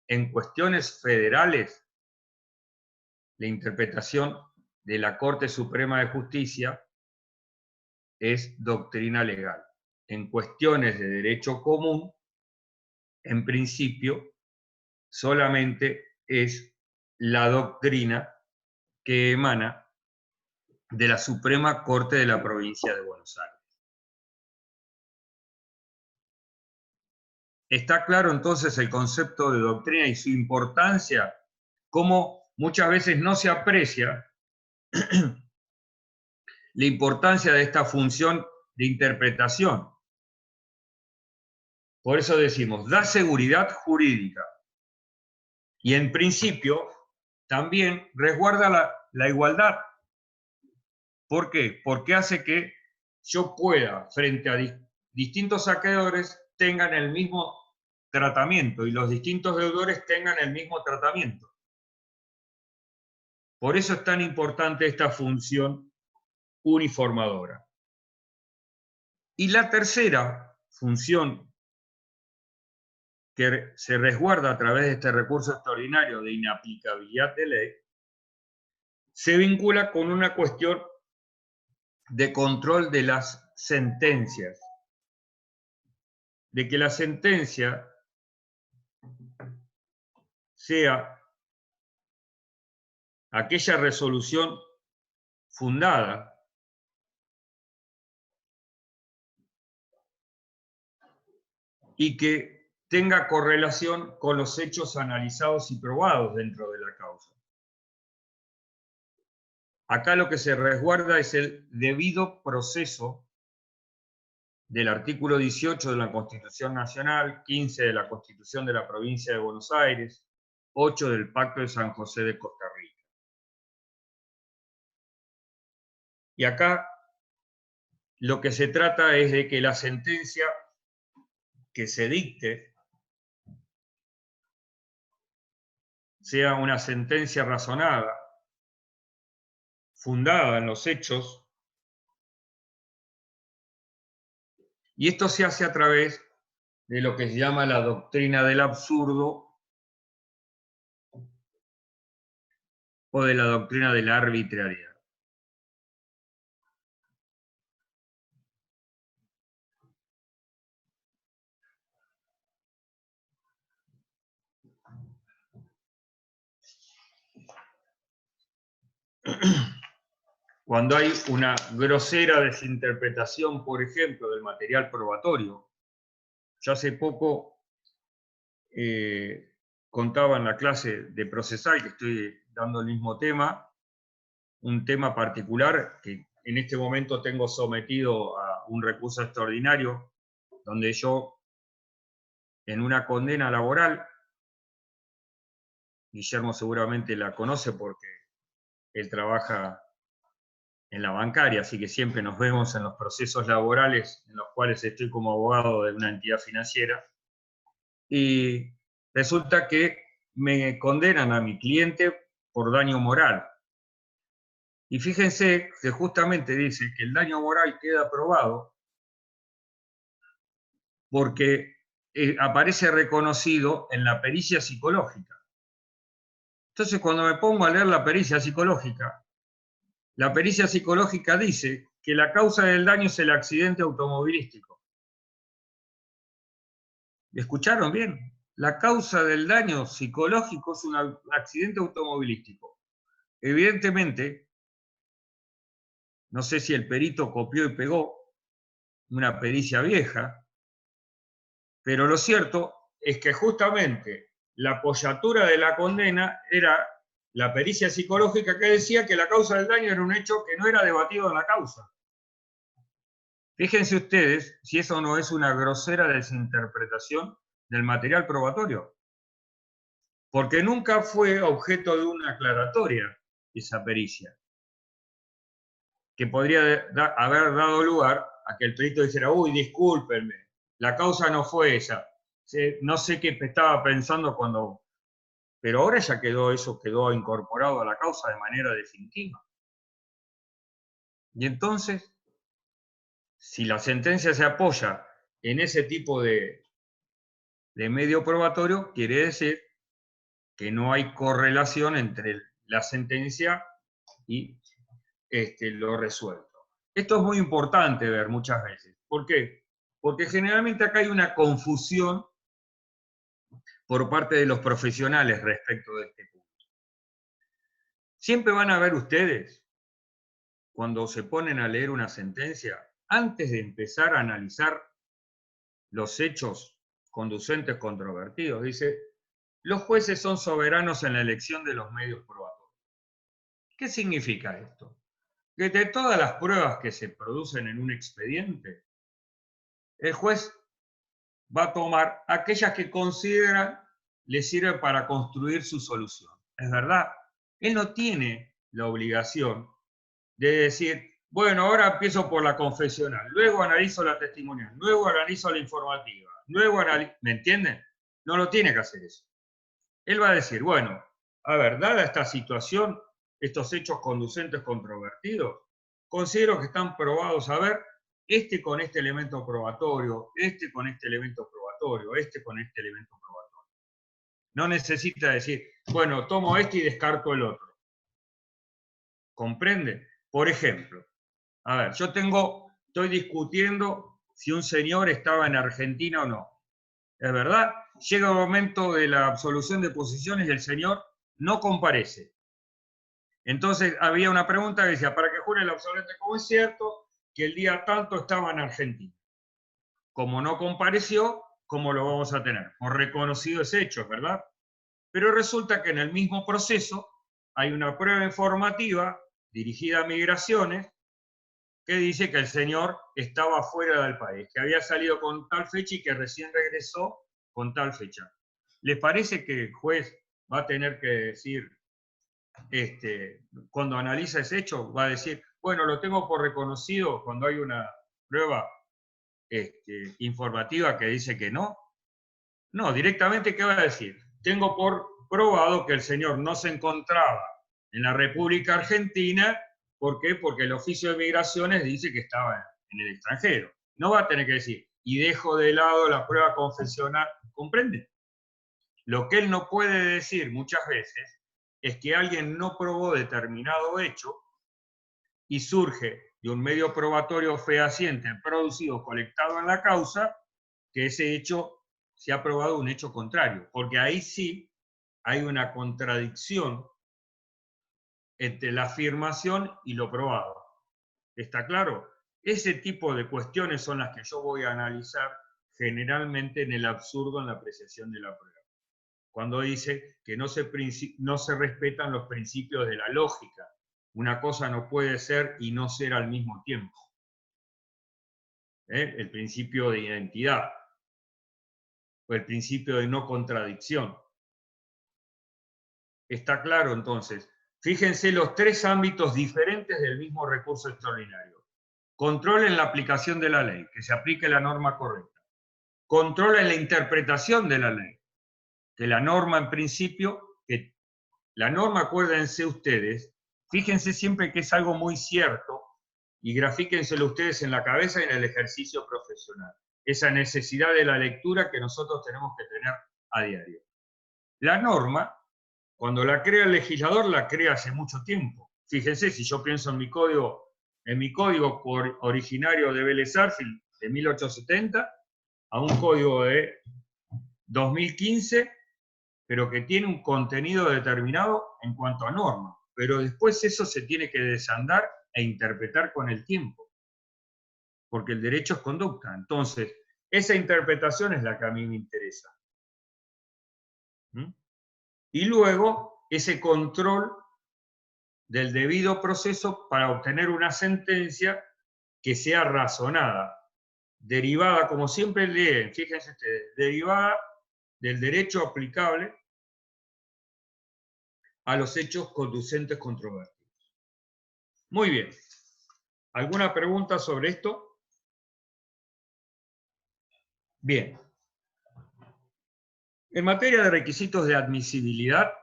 en cuestiones federales, la interpretación de la Corte Suprema de Justicia es doctrina legal. En cuestiones de derecho común, en principio, solamente es la doctrina que emana de la Suprema Corte de la provincia de Buenos Aires. Está claro entonces el concepto de doctrina y su importancia, cómo muchas veces no se aprecia la importancia de esta función de interpretación. Por eso decimos, da seguridad jurídica y en principio también resguarda la igualdad. ¿Por qué? Porque hace que yo pueda, frente a distintos acreedores, tengan el mismo tratamiento y los distintos deudores tengan el mismo tratamiento. Por eso es tan importante esta función uniformadora. Y la tercera función que se resguarda a través de este recurso extraordinario de inaplicabilidad de ley, se vincula con una cuestión de control de las sentencias. De que la sentencia sea aquella resolución fundada y que tenga correlación con los hechos analizados y probados dentro de la causa. Acá lo que se resguarda es el debido proceso del artículo 18 de la Constitución Nacional, 15 de la Constitución de la Provincia de Buenos Aires, 8 del Pacto de San José de Costa Rica. Y acá lo que se trata es de que la sentencia que se dicte sea una sentencia razonada, fundada en los hechos, y esto se hace a través de lo que se llama la doctrina del absurdo o de la doctrina de la arbitrariedad. Cuando hay una grosera desinterpretación, por ejemplo, del material probatorio. Yo hace poco contaba en la clase de procesal, que estoy dando el mismo tema, un tema particular que en este momento tengo sometido a un recurso extraordinario, donde yo, en una condena laboral, Guillermo seguramente la conoce porque él trabaja en la bancaria, así que siempre nos vemos en los procesos laborales en los cuales estoy como abogado de una entidad financiera. Y resulta que me condenan a mi cliente por daño moral. Y fíjense que justamente dice que el daño moral queda probado porque aparece reconocido en la pericia psicológica. Entonces, cuando me pongo a leer la pericia psicológica dice que la causa del daño es el accidente automovilístico. ¿Escucharon bien? La causa del daño psicológico es un accidente automovilístico. Evidentemente, no sé si el perito copió y pegó una pericia vieja, pero lo cierto es que justamente la apoyatura de la condena era la pericia psicológica que decía que la causa del daño era un hecho que no era debatido en la causa. Fíjense ustedes si eso no es una grosera desinterpretación del material probatorio. Porque nunca fue objeto de una aclaratoria esa pericia, que podría haber dado lugar a que el perito dijera, uy, discúlpenme, la causa no fue esa. No sé qué estaba pensando cuando... Pero ahora ya quedó incorporado a la causa de manera definitiva. Y entonces, si la sentencia se apoya en ese tipo de medio probatorio, quiere decir que no hay correlación entre la sentencia y lo resuelto. Esto es muy importante ver muchas veces. ¿Por qué? Porque generalmente acá hay una confusión por parte de los profesionales respecto de este punto. Siempre van a ver ustedes, cuando se ponen a leer una sentencia, antes de empezar a analizar los hechos conducentes controvertidos, dice, los jueces son soberanos en la elección de los medios probatorios. ¿Qué significa esto? Que de todas las pruebas que se producen en un expediente, el juez va a tomar aquellas que considera le sirven para construir su solución. Es verdad, él no tiene la obligación de decir, bueno, ahora empiezo por la confesional, luego analizo la testimonial, luego analizo la informativa, luego analizo, ¿me entienden? No lo tiene que hacer eso. Él va a decir, bueno, a ver, dada esta situación, estos hechos conducentes controvertidos, considero que están probados a ver, este con este elemento probatorio, este con este elemento probatorio, este con este elemento probatorio. No necesita decir, bueno, tomo este y descarto el otro. ¿Comprende? Por ejemplo, a ver, estoy discutiendo si un señor estaba en Argentina o no. ¿Es verdad? Llega el momento de la absolución de posiciones y el señor no comparece. Entonces había una pregunta que decía, para que jure el absolvente, como es cierto que el día tanto estaba en Argentina. Como no compareció, ¿cómo lo vamos a tener? Por reconocidos hechos, ¿verdad? Pero resulta que en el mismo proceso hay una prueba informativa dirigida a migraciones que dice que el señor estaba fuera del país, que había salido con tal fecha y que recién regresó con tal fecha. ¿Les parece que el juez va a tener que decir, cuando analiza ese hecho, va a decir, bueno, lo tengo por reconocido cuando hay una prueba informativa que dice que no? No, directamente, ¿qué va a decir? Tengo por probado que el señor no se encontraba en la República Argentina. ¿Por qué? Porque el oficio de migraciones dice que estaba en el extranjero. No va a tener que decir, y dejo de lado la prueba confesional. ¿Comprende? Lo que él no puede decir muchas veces es que alguien no probó determinado hecho y surge de un medio probatorio fehaciente producido, colectado en la causa, que ese hecho se ha probado un hecho contrario, porque ahí sí hay una contradicción entre la afirmación y lo probado. ¿Está claro? Ese tipo de cuestiones son las que yo voy a analizar generalmente en el absurdo en la apreciación de la prueba. Cuando dice que no se respetan los principios de la lógica. Una cosa no puede ser y no ser al mismo tiempo. El principio de identidad o el principio de no contradicción. Está claro, entonces. Fíjense los tres ámbitos diferentes del mismo recurso extraordinario. Control en la aplicación de la ley, que se aplique la norma correcta. Control en la interpretación de la ley, que la norma en principio, que la norma, acuérdense ustedes, fíjense siempre que es algo muy cierto y grafíquenselo ustedes en la cabeza y en el ejercicio profesional. Esa necesidad de la lectura que nosotros tenemos que tener a diario. La norma, cuando la crea el legislador, la crea hace mucho tiempo. Fíjense, si yo pienso en mi código originario de Vélez Sarsfield de 1870 a un código de 2015, pero que tiene un contenido determinado en cuanto a norma. Pero después eso se tiene que desandar e interpretar con el tiempo, porque el derecho es conducta. Entonces, esa interpretación es la que a mí me interesa. Y luego, ese control del debido proceso para obtener una sentencia que sea razonada, derivada, como siempre leen, fíjense ustedes, derivada del derecho aplicable a los hechos conducentes controvertidos. Muy bien. ¿Alguna pregunta sobre esto? Bien. En materia de requisitos de admisibilidad,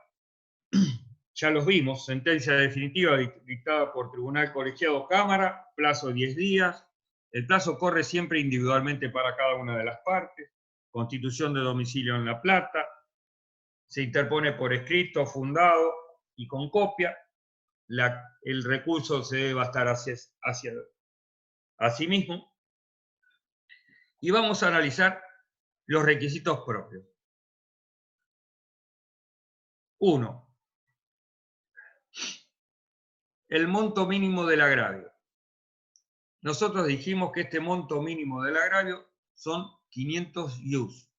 ya los vimos, sentencia definitiva dictada por tribunal colegiado Cámara, plazo 10 días, el plazo corre siempre individualmente para cada una de las partes, constitución de domicilio en La Plata, se interpone por escrito, fundado y con copia, el recurso se debe bastar hacia sí mismo, y vamos a analizar los requisitos propios. 1. El monto mínimo del agravio. Nosotros dijimos que este monto mínimo del agravio son 500 ius.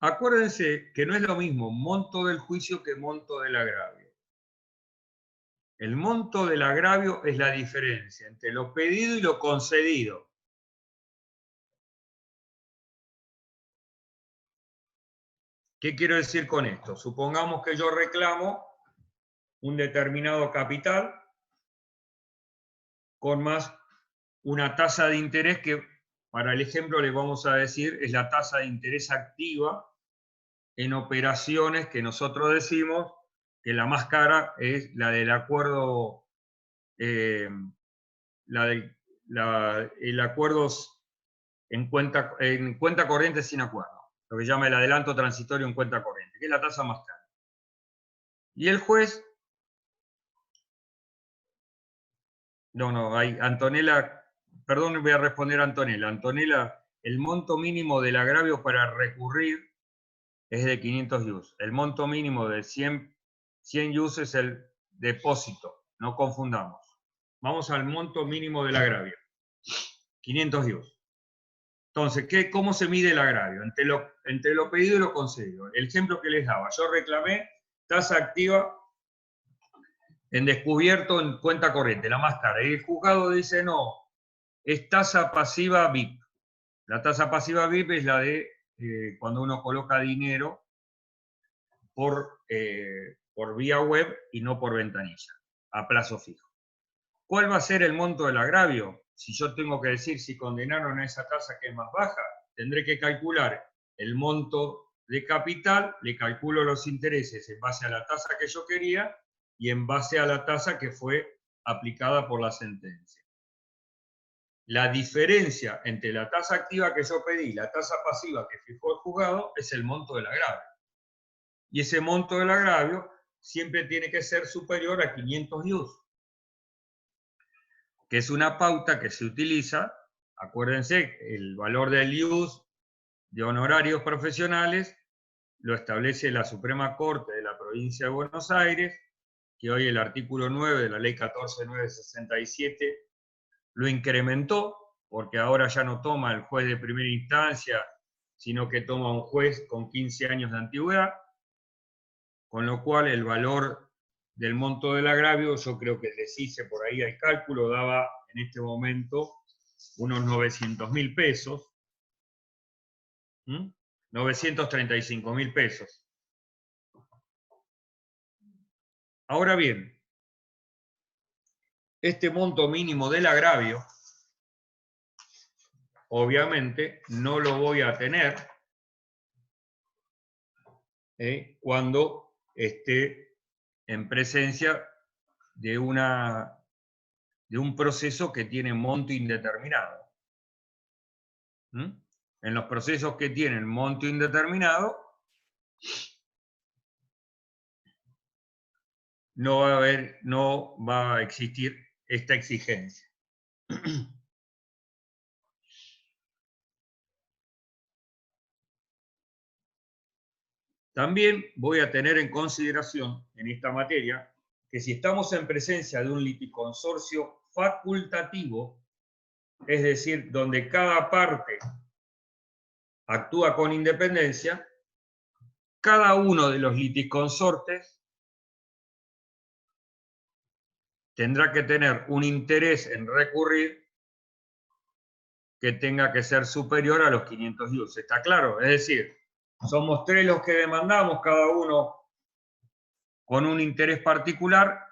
Acuérdense que no es lo mismo monto del juicio que monto del agravio. El monto del agravio es la diferencia entre lo pedido y lo concedido. ¿Qué quiero decir con esto? Supongamos que yo reclamo un determinado capital con más una tasa de interés que, para el ejemplo, le vamos a decir, es la tasa de interés activa en operaciones que nosotros decimos que la más cara es la del acuerdo, el acuerdo en cuenta corriente sin acuerdo, lo que llama el adelanto transitorio en cuenta corriente, que es la tasa más cara. Y el juez, Antonella, perdón, voy a responder a Antonella. Antonella, el monto mínimo del agravio para recurrir es de 500 IUS. El monto mínimo de 100 IUS es el depósito, no confundamos. Vamos al monto mínimo del agravio, 500 IUS. Entonces, ¿cómo se mide el agravio? Entre lo pedido y lo concedido. El ejemplo que les daba, yo reclamé tasa activa en descubierto en cuenta corriente, la más cara. Y el juzgado dice, no, es tasa pasiva VIP. La tasa pasiva VIP es la de cuando uno coloca dinero por vía web y no por ventanilla, a plazo fijo. ¿Cuál va a ser el monto del agravio? Si yo tengo que decir si condenaron a esa tasa que es más baja, tendré que calcular el monto de capital, le calculo los intereses en base a la tasa que yo quería y en base a la tasa que fue aplicada por la sentencia. La diferencia entre la tasa activa que yo pedí y la tasa pasiva que fijó el juzgado es el monto del agravio. Y ese monto del agravio siempre tiene que ser superior a 500 IUS, que es una pauta que se utiliza, acuérdense, el valor del IUS de honorarios profesionales lo establece la Suprema Corte de la Provincia de Buenos Aires, que hoy el artículo 9 de la Ley 14.967 lo incrementó, porque ahora ya no toma el juez de primera instancia, sino que toma un juez con 15 años de antigüedad, con lo cual el valor del monto del agravio, yo creo que les hice por ahí el cálculo, daba en este momento unos 900.000 pesos, 935.000 pesos. Ahora bien, este monto mínimo del agravio, obviamente, no lo voy a tener cuando esté en presencia de un proceso que tiene monto indeterminado. En los procesos que tienen monto indeterminado, no va a existir esta exigencia. También voy a tener en consideración en esta materia que si estamos en presencia de un liticonsorcio facultativo, es decir, donde cada parte actúa con independencia, cada uno de los liticonsortes tendrá que tener un interés en recurrir que tenga que ser superior a los 500 IUS. ¿Está claro? Es decir, somos 3 los que demandamos, cada uno con un interés particular,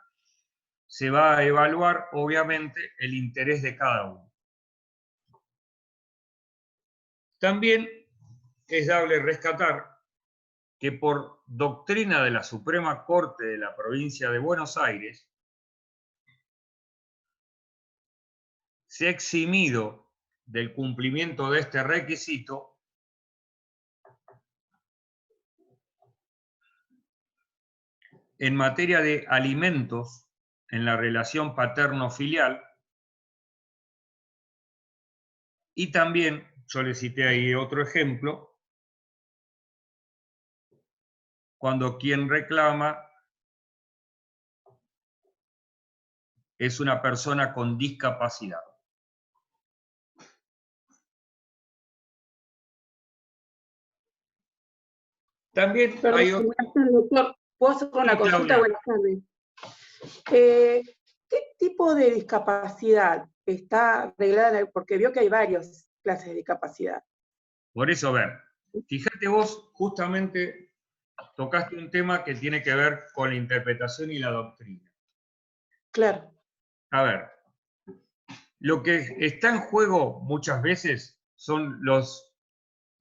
se va a evaluar, obviamente, el interés de cada uno. También es dable rescatar que por doctrina de la Suprema Corte de la Provincia de Buenos Aires, se ha eximido del cumplimiento de este requisito en materia de alimentos en la relación paterno-filial, y también, yo le cité ahí otro ejemplo, cuando quien reclama es una persona con discapacidad. También Perdón, hay otro... buenas tardes, doctor. ¿Puedo hacer una consulta? Buenas tardes. ¿Qué tipo de discapacidad está arreglada? Porque veo que hay varias clases de discapacidad. Por eso, a ver, fíjate vos justamente tocaste un tema que tiene que ver con la interpretación y la doctrina. Claro. A ver, lo que está en juego muchas veces son los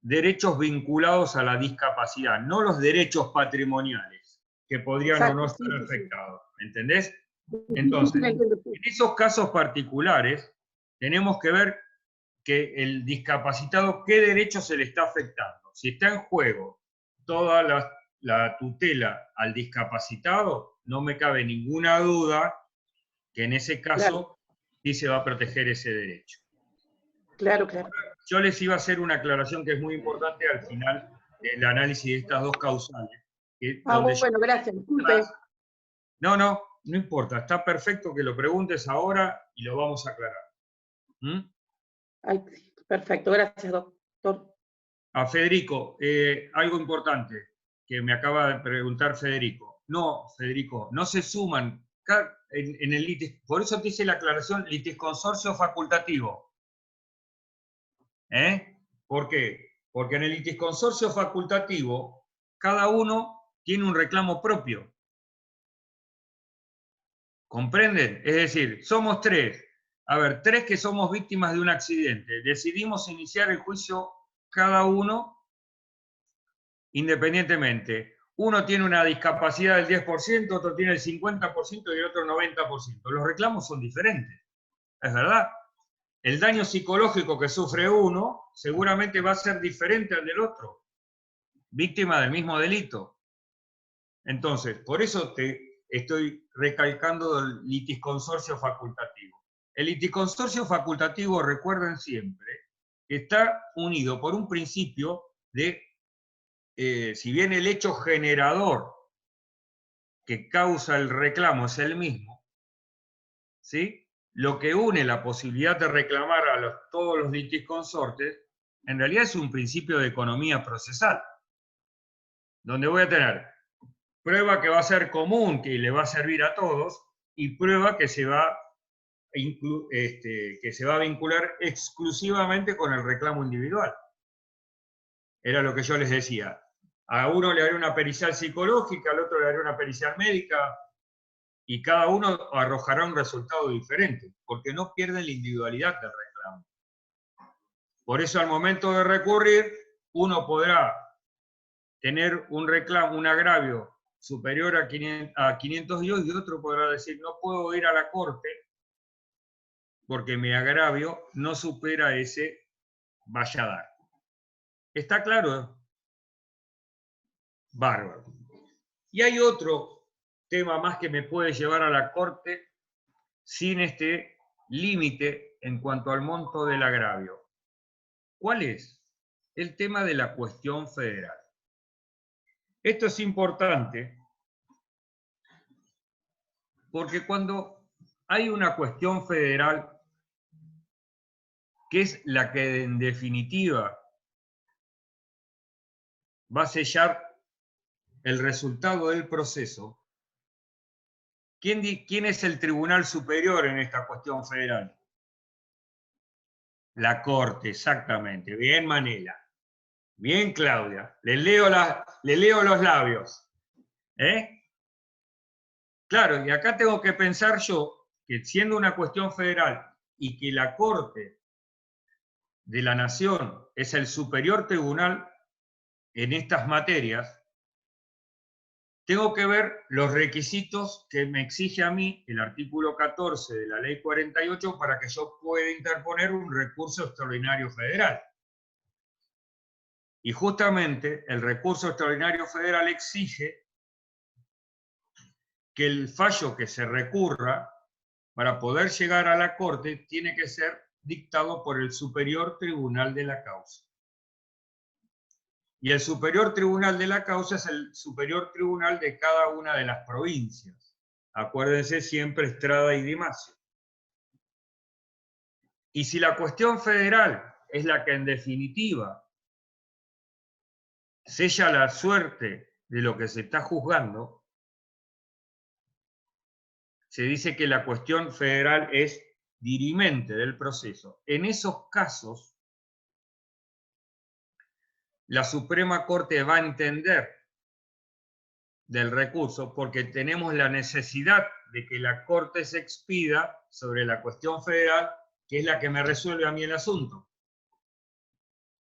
derechos vinculados a la discapacidad, no los derechos patrimoniales, que podrían o no Exacto, estar sí, sí, sí. ¿me entendés? Sí, Entonces, me entiendo, sí. en esos casos particulares, tenemos que ver que el discapacitado, qué derecho se le está afectando. Si está en juego toda la tutela al discapacitado, no me cabe ninguna duda que en ese caso sí se va a proteger ese derecho. Claro, claro. Yo les iba a hacer una aclaración que es muy importante al final del análisis de estas dos causales. Bueno, gracias, disculpe. No importa, está perfecto que lo preguntes ahora y lo vamos a aclarar. Ay, perfecto, gracias, doctor. A Federico, algo importante que me acaba de preguntar Federico. No, Federico, no se suman en el litis, por eso te hice la aclaración, litisconsorcio facultativo. ¿Por qué? Porque en el litisconsorcio facultativo, cada uno tiene un reclamo propio. ¿Comprenden? Es decir, somos tres. A ver, tres que somos víctimas de un accidente. Decidimos iniciar el juicio cada uno independientemente. Uno tiene una discapacidad del 10%, otro tiene el 50% y otro el 90%. Los reclamos son diferentes, ¿es verdad? El daño psicológico que sufre uno seguramente va a ser diferente al del otro, víctima del mismo delito. Entonces, por eso te estoy recalcando el litisconsorcio facultativo. El litisconsorcio facultativo, recuerden siempre, está unido por un principio de si bien el hecho generador que causa el reclamo es el mismo, ¿sí? Lo que une la posibilidad de reclamar a todos los litisconsortes, en realidad es un principio de economía procesal, donde voy a tener prueba que va a ser común, que le va a servir a todos, y prueba que se va a vincular exclusivamente con el reclamo individual. Era lo que yo les decía. A uno le haré una pericial psicológica, al otro le haré una pericial médica, y cada uno arrojará un resultado diferente, porque no pierden la individualidad del reclamo. Por eso al momento de recurrir, uno podrá tener un reclamo, un agravio superior a 500 días y otro podrá decir, no puedo ir a la corte porque mi agravio no supera ese valladar. ¿Está claro? Bárbaro. Y hay otro tema más que me puede llevar a la corte sin este límite en cuanto al monto del agravio. ¿Cuál es? El tema de la cuestión federal. Esto es importante porque cuando hay una cuestión federal, que es la que en definitiva va a sellar el resultado del proceso, ¿quién es el tribunal superior en esta cuestión federal? La Corte, exactamente. Bien, Manela. Bien, Claudia. Le leo los labios. Claro, y acá tengo que pensar yo que siendo una cuestión federal y que la Corte de la Nación es el superior tribunal en estas materias, tengo que ver los requisitos que me exige a mí el artículo 14 de la Ley 48 para que yo pueda interponer un recurso extraordinario federal. Y justamente el recurso extraordinario federal exige que el fallo que se recurra para poder llegar a la Corte tiene que ser dictado por el superior tribunal de la causa. Y el superior tribunal de la causa es el superior tribunal de cada una de las provincias. Acuérdense siempre Estrada y Di Macio. Y si la cuestión federal es la que en definitiva sella la suerte de lo que se está juzgando, se dice que la cuestión federal es dirimente del proceso. En esos casos, la Suprema Corte va a entender del recurso, porque tenemos la necesidad de que la Corte se expida sobre la cuestión federal, que es la que me resuelve a mí el asunto.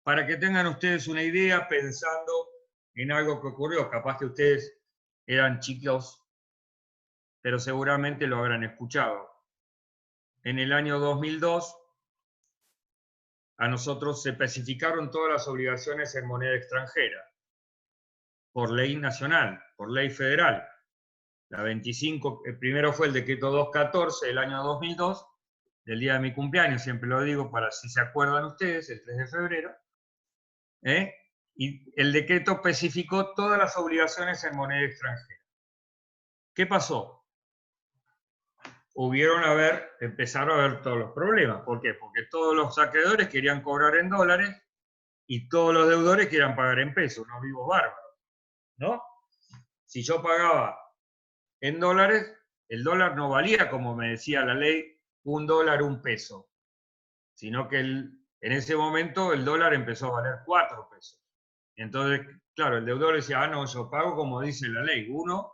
Para que tengan ustedes una idea, pensando en algo que ocurrió, capaz que ustedes eran chicos, pero seguramente lo habrán escuchado. En el año 2002, a nosotros se especificaron todas las obligaciones en moneda extranjera, por ley nacional, por ley federal. La 25, el primero fue el decreto 214 del año 2002, del día de mi cumpleaños, siempre lo digo para si se acuerdan ustedes, el 3 de febrero. Y el decreto especificó todas las obligaciones en moneda extranjera. ¿Qué pasó? Empezaron a haber todos los problemas. ¿Por qué? Porque todos los acreedores querían cobrar en dólares y todos los deudores querían pagar en pesos, unos vivos bárbaros, ¿no? Si yo pagaba en dólares, el dólar no valía, como me decía la ley, $1, $1, sino que en ese momento el dólar empezó a valer 4 pesos. Entonces, claro, el deudor decía, no, yo pago como dice la ley, 1.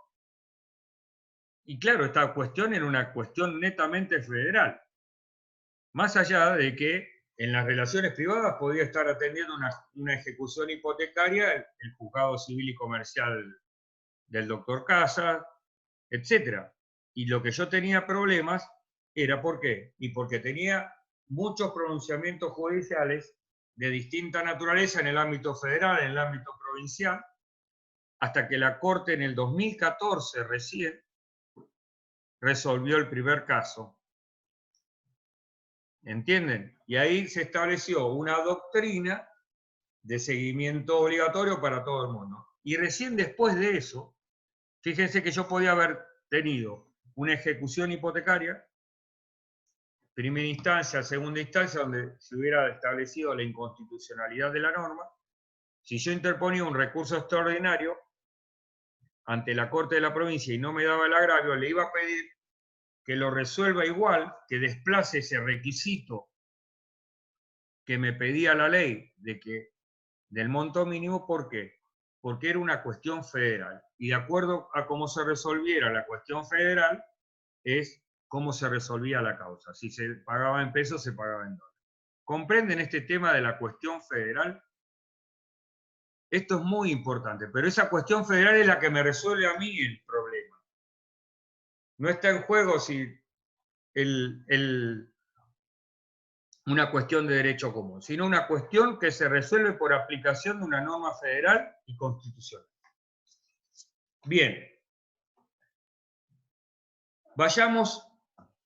Y claro, esta cuestión era una cuestión netamente federal. Más allá de que en las relaciones privadas podía estar atendiendo una ejecución hipotecaria el juzgado civil y comercial del doctor Casas, etc. Y lo que yo tenía problemas era ¿por qué? Y porque tenía muchos pronunciamientos judiciales de distinta naturaleza en el ámbito federal, en el ámbito provincial, hasta que la Corte en el 2014 recién resolvió el primer caso. ¿Entienden? Y ahí se estableció una doctrina de seguimiento obligatorio para todo el mundo. Y recién después de eso, fíjense que yo podía haber tenido una ejecución hipotecaria, primera instancia, segunda instancia, donde se hubiera establecido la inconstitucionalidad de la norma. Si yo interponía un recurso extraordinario ante la Corte de la provincia y no me daba el agravio, le iba a pedir que lo resuelva igual, que desplace ese requisito que me pedía la ley del monto mínimo. ¿Por qué? Porque era una cuestión federal. Y de acuerdo a cómo se resolviera la cuestión federal, es cómo se resolvía la causa. Si se pagaba en pesos, se pagaba en dólares. ¿Comprenden este tema de la cuestión federal? Esto es muy importante, pero esa cuestión federal es la que me resuelve a mí el problema. No está en juego si una cuestión de derecho común, sino una cuestión que se resuelve por aplicación de una norma federal y constitucional. Bien. Vayamos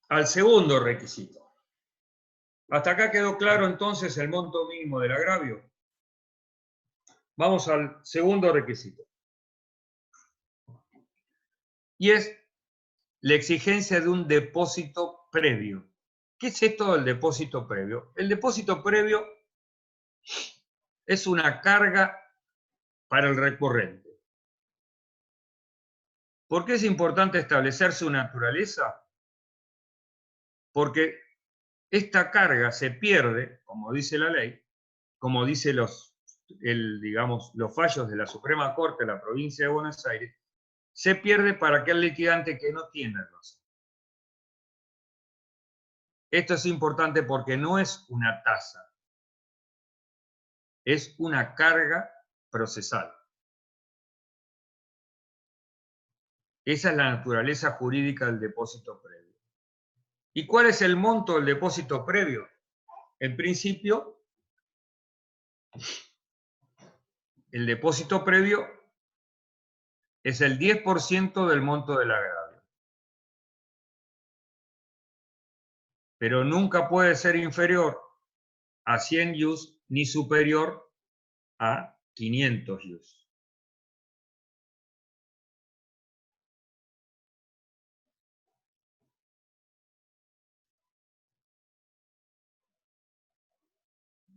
al segundo requisito. ¿Hasta acá quedó claro entonces el monto mínimo del agravio? Vamos al segundo requisito. Y es la exigencia de un depósito previo. ¿Qué es esto del depósito previo? El depósito previo es una carga para el recurrente. ¿Por qué es importante establecer su naturaleza? Porque esta carga se pierde, como dice la ley, como dice los fallos de la Suprema Corte de la provincia de Buenos Aires, se pierde para aquel litigante que no tiene razón. Esto es importante porque no es una tasa, es una carga procesal. Esa es la naturaleza jurídica del depósito previo. ¿Y cuál es el monto del depósito previo? En principio, el depósito previo es el 10% del monto del agravio. Pero nunca puede ser inferior a 100 ius ni superior a 500 ius.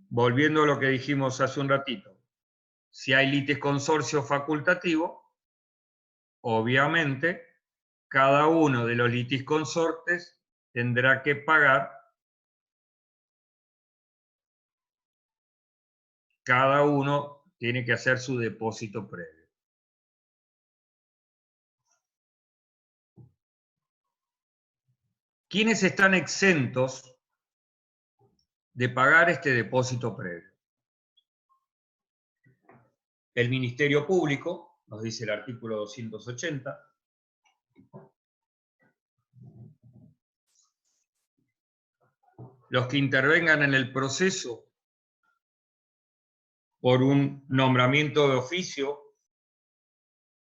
Volviendo a lo que dijimos hace un ratito, si hay litisconsorcio facultativo, obviamente cada uno de los litisconsortes tendrá que pagar cada uno tiene que hacer su depósito previo. ¿quiénes están exentos de pagar este depósito previo? El Ministerio Público, nos dice el artículo 280. Los que intervengan en el proceso por un nombramiento de oficio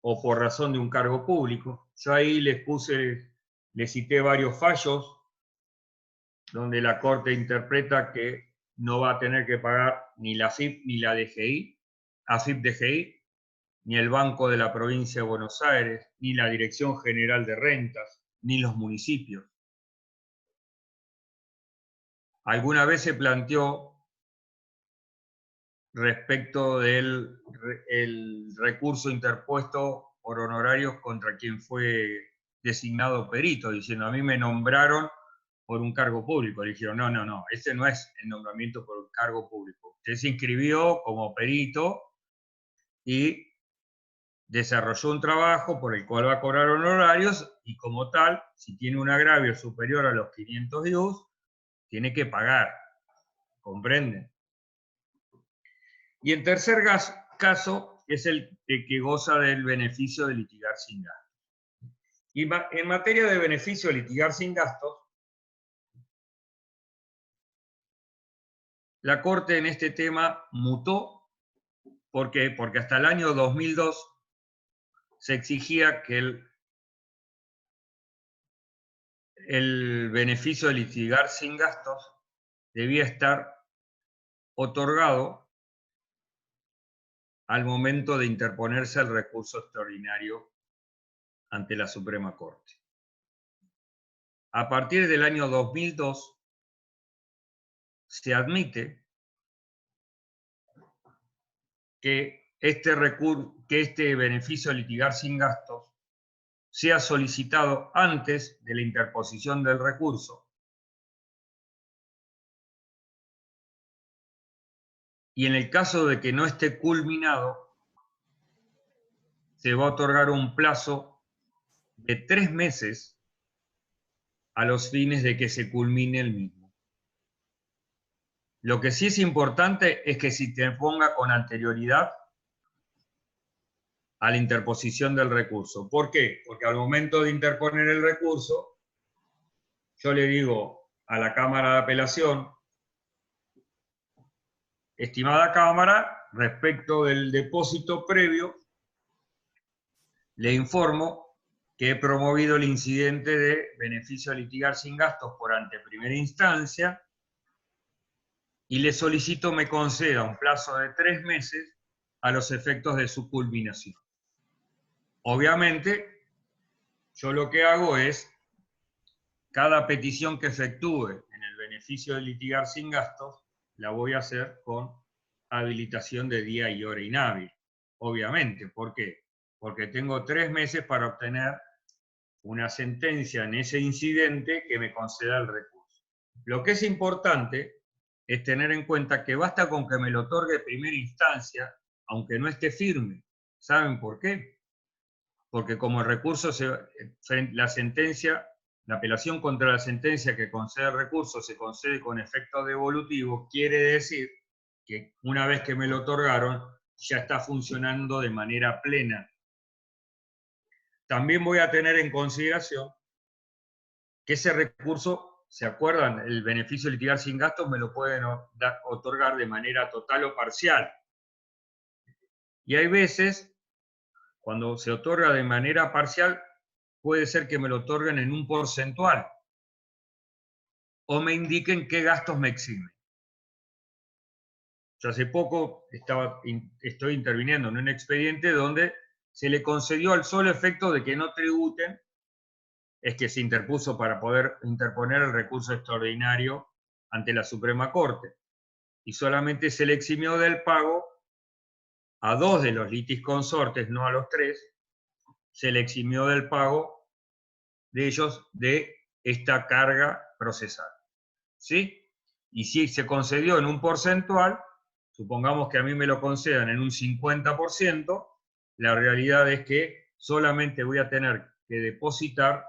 o por razón de un cargo público. Yo ahí les cité varios fallos donde la Corte interpreta que no va a tener que pagar ni la AFIP ni la DGI, AFIP-DGI, ni el Banco de la Provincia de Buenos Aires, ni la Dirección General de Rentas, ni los municipios. Alguna vez se planteó respecto del recurso interpuesto por honorarios contra quien fue designado perito, diciendo, a mí me nombraron por un cargo público. Le dijeron, no, ese no es el nombramiento por un cargo público. Usted se inscribió como perito y desarrolló un trabajo por el cual va a cobrar honorarios y como tal, si tiene un agravio superior a los 500 IUs, tiene que pagar. ¿Comprenden? Y en tercer caso es el que goza del beneficio de litigar sin gastos. Y en materia de beneficio de litigar sin gastos, la Corte en este tema mutó. ¿Por qué? Porque hasta el año 2002 se exigía que el beneficio de litigar sin gastos debía estar otorgado al momento de interponerse el recurso extraordinario ante la Suprema Corte. A partir del año 2002 se admite que este beneficio de litigar sin gastos sea solicitado antes de la interposición del recurso y en el caso de que no esté culminado, se va a otorgar un plazo de 3 meses a los fines de que se culmine el mismo. Lo que sí es importante es que se interponga con anterioridad a la interposición del recurso. ¿Por qué? Porque al momento de interponer el recurso, yo le digo a la Cámara de Apelación, estimada Cámara, respecto del depósito previo, le informo que he promovido el incidente de beneficio a litigar sin gastos por ante primera instancia y le solicito me conceda un plazo de 3 meses a los efectos de su culminación. Obviamente, yo lo que hago es, cada petición que efectúe en el beneficio de litigar sin gastos, la voy a hacer con habilitación de día y hora inhábil. Obviamente, ¿por qué? Porque tengo 3 meses para obtener una sentencia en ese incidente que me conceda el recurso. Lo que es importante es tener en cuenta que basta con que me lo otorgue de primera instancia, aunque no esté firme. ¿Saben por qué? Porque como el recurso, la apelación contra la sentencia que concede el recurso se concede con efecto devolutivo, quiere decir que una vez que me lo otorgaron, ya está funcionando de manera plena. También voy a tener en consideración que ese recurso, ¿se acuerdan? El beneficio de litigar sin gastos me lo pueden otorgar de manera total o parcial. Y hay veces, cuando se otorga de manera parcial, puede ser que me lo otorguen en un porcentual o me indiquen qué gastos me eximen. Yo hace poco estoy interviniendo en un expediente donde se le concedió al solo efecto de que no tributen, es que se interpuso para poder interponer el recurso extraordinario ante la Suprema Corte. Y solamente se le eximió del pago a 2 de los litisconsortes, no a los 3, se le eximió del pago de ellos de esta carga procesal. ¿Sí? Y si se concedió en un porcentual, supongamos que a mí me lo concedan en un 50%, la realidad es que solamente voy a tener que depositar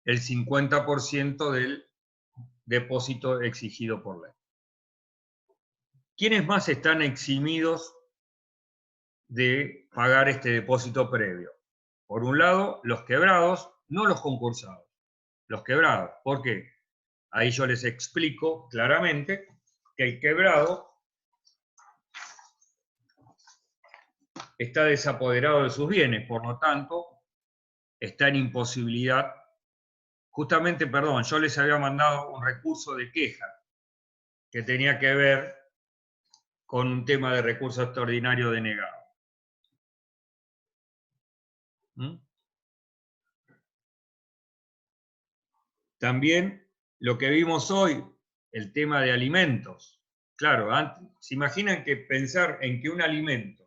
el 50% del depósito exigido por ley. ¿Quiénes más están eximidos de pagar este depósito previo? Por un lado, los quebrados, no los concursados, los quebrados. ¿Por qué? Ahí yo les explico claramente que el quebrado está desapoderado de sus bienes, por lo tanto, está en imposibilidad. Justamente, perdón, yo les había mandado un recurso de queja que tenía que ver con un tema de recurso extraordinario denegado. ¿Mm? También lo que vimos hoy, el tema de alimentos. Claro, ¿se imaginan que pensar en que un alimento,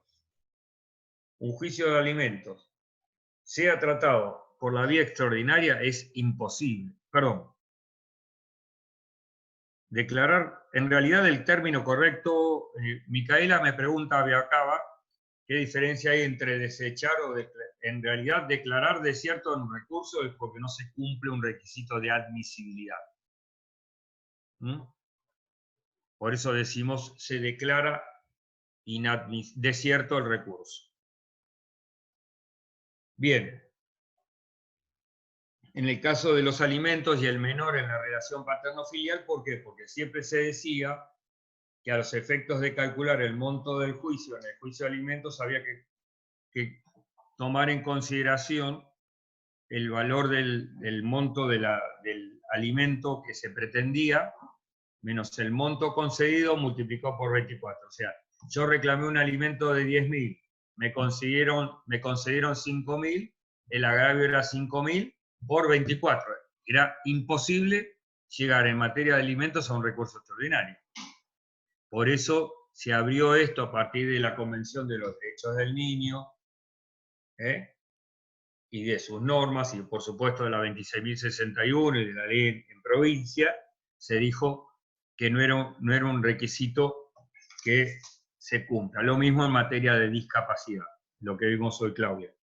un juicio de alimentos, sea tratado por la vía extraordinaria es imposible? Perdón. Declarar, en realidad el término correcto, Micaela me pregunta, Beacaba, ¿qué diferencia hay entre desechar o declarar? En realidad, declarar desierto en un recurso es porque no se cumple un requisito de admisibilidad. ¿Mm? Por eso decimos, se declara desierto el recurso. Bien. En el caso de los alimentos y el menor en la relación paterno-filial, ¿por qué? Porque siempre se decía que a los efectos de calcular el monto del juicio, en el juicio de alimentos, había que tomar en consideración el valor del monto del alimento que se pretendía, menos el monto concedido multiplicado por 24. O sea, yo reclamé un alimento de 10.000, me concedieron 5.000, el agravio era 5.000 por 24. Era imposible llegar en materia de alimentos a un recurso extraordinario. Por eso se abrió esto a partir de la Convención de los Derechos del Niño, y de sus normas, y por supuesto de la 26.061 y de la ley en provincia, se dijo que no era un requisito que se cumpla. Lo mismo en materia de discapacidad, lo que vimos hoy, Claudia.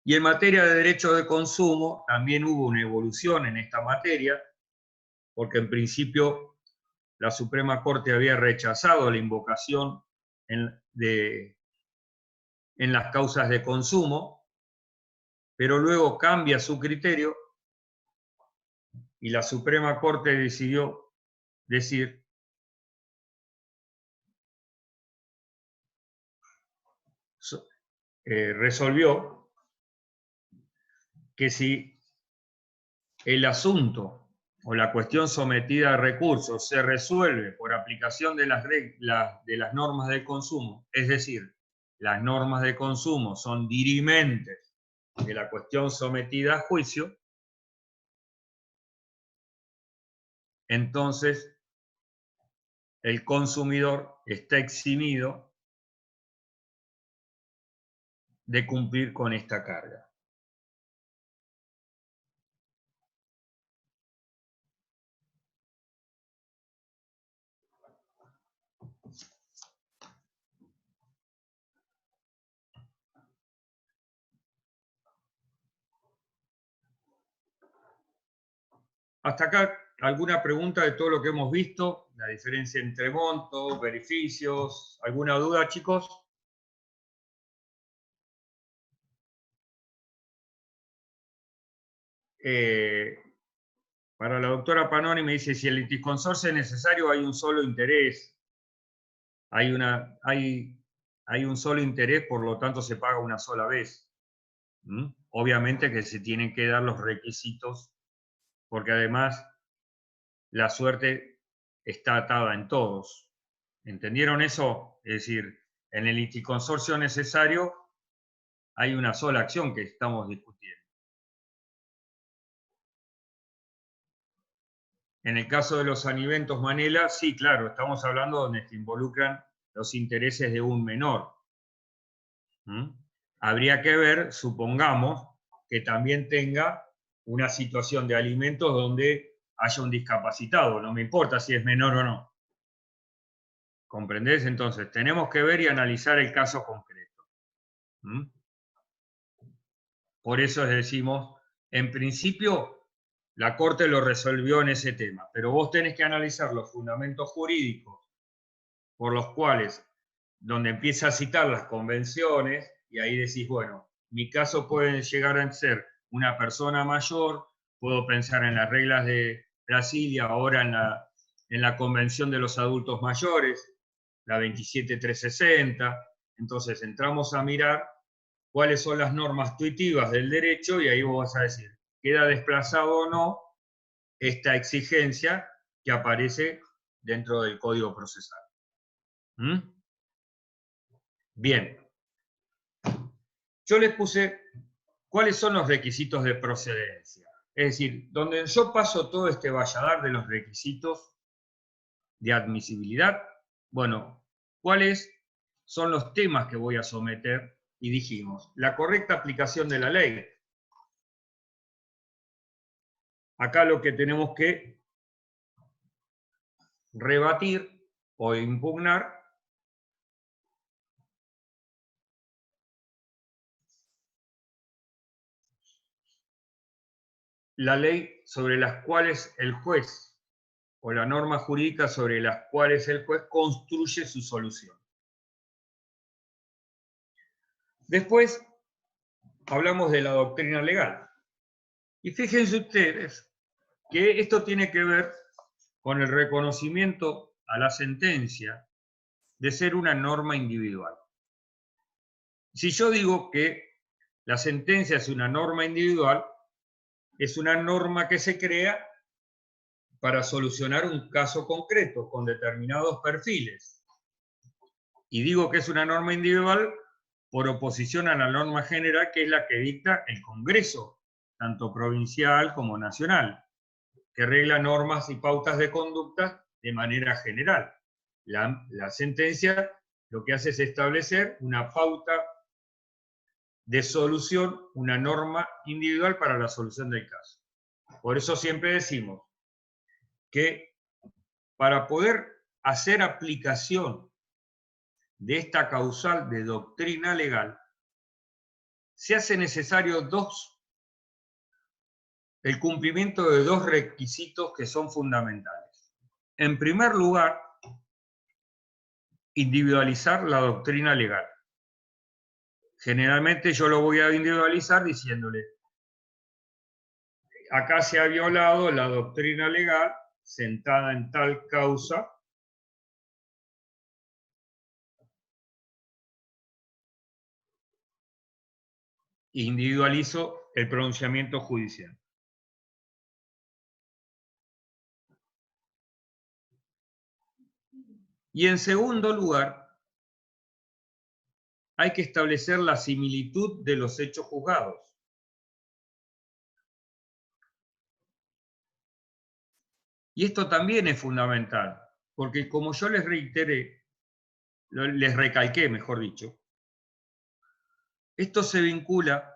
Y en materia de derecho de consumo, también hubo una evolución en esta materia, porque en principio la Suprema Corte había rechazado la invocación en las causas de consumo, pero luego cambia su criterio y la Suprema Corte decidió decir resolvió que si el asunto o la cuestión sometida a recurso se resuelve por aplicación de las normas de consumo, es decir, las normas de consumo son dirimentes de la cuestión sometida a juicio, entonces el consumidor está eximido de cumplir con esta carga. Hasta acá, ¿alguna pregunta de todo lo que hemos visto? La diferencia entre montos, beneficios, ¿alguna duda, chicos? Para la doctora Panoni me dice, si el litisconsorcio es necesario, hay un solo interés. Hay un solo interés, por lo tanto se paga una sola vez. Obviamente que se tienen que dar los requisitos, porque además la suerte está atada en todos. ¿Entendieron eso? Es decir, en el litisconsorcio necesario hay una sola acción que estamos discutiendo. En el caso de los alimentos Manela, sí, claro, estamos hablando donde se involucran los intereses de un menor. Habría que ver, supongamos, que también tenga una situación de alimentos donde haya un discapacitado, no me importa si es menor o no. ¿Comprendés? Entonces, tenemos que ver y analizar el caso concreto. Por eso decimos En principio, la Corte lo resolvió en ese tema, pero vos tenés que analizar los fundamentos jurídicos por los cuales, donde empieza a citar las convenciones, y ahí decís, bueno, mi caso puede llegar a ser una persona mayor, puedo pensar en las reglas de Brasil y ahora en la Convención de los Adultos Mayores, la 27360, entonces entramos a mirar cuáles son las normas tuitivas del derecho y ahí vos vas a decir, ¿queda desplazado o no esta exigencia que aparece dentro del Código Procesal? ¿Mm? Bien. Yo les puse cuáles son los requisitos de procedencia. Es decir, donde yo paso todo este valladar de los requisitos de admisibilidad, bueno, ¿cuáles son los temas que voy a someter? Y dijimos, la correcta aplicación de la ley. Acá lo que tenemos que rebatir o impugnar la ley sobre las cuales el juez o la norma jurídica sobre las cuales el juez construye su solución. Después hablamos de la doctrina legal. Y fíjense ustedes que esto tiene que ver con el reconocimiento a la sentencia de ser una norma individual. Si yo digo que la sentencia es una norma individual, es una norma que se crea para solucionar un caso concreto con determinados perfiles. Y digo que es una norma individual por oposición a la norma general, que es la que dicta el Congreso, tanto provincial como nacional, que regla normas y pautas de conducta de manera general. La sentencia lo que hace es establecer una pauta de solución, una norma individual para la solución del caso. Por eso siempre decimos que para poder hacer aplicación de esta causal de doctrina legal, se hace necesario el cumplimiento de dos requisitos que son fundamentales. En primer lugar, individualizar la doctrina legal. Generalmente yo lo voy a individualizar diciéndole, acá se ha violado la doctrina legal sentada en tal causa, individualizo el pronunciamiento judicial. Y en segundo lugar, hay que establecer la similitud de los hechos juzgados. Y esto también es fundamental, porque como yo les reiteré, les recalqué, mejor dicho, esto se vincula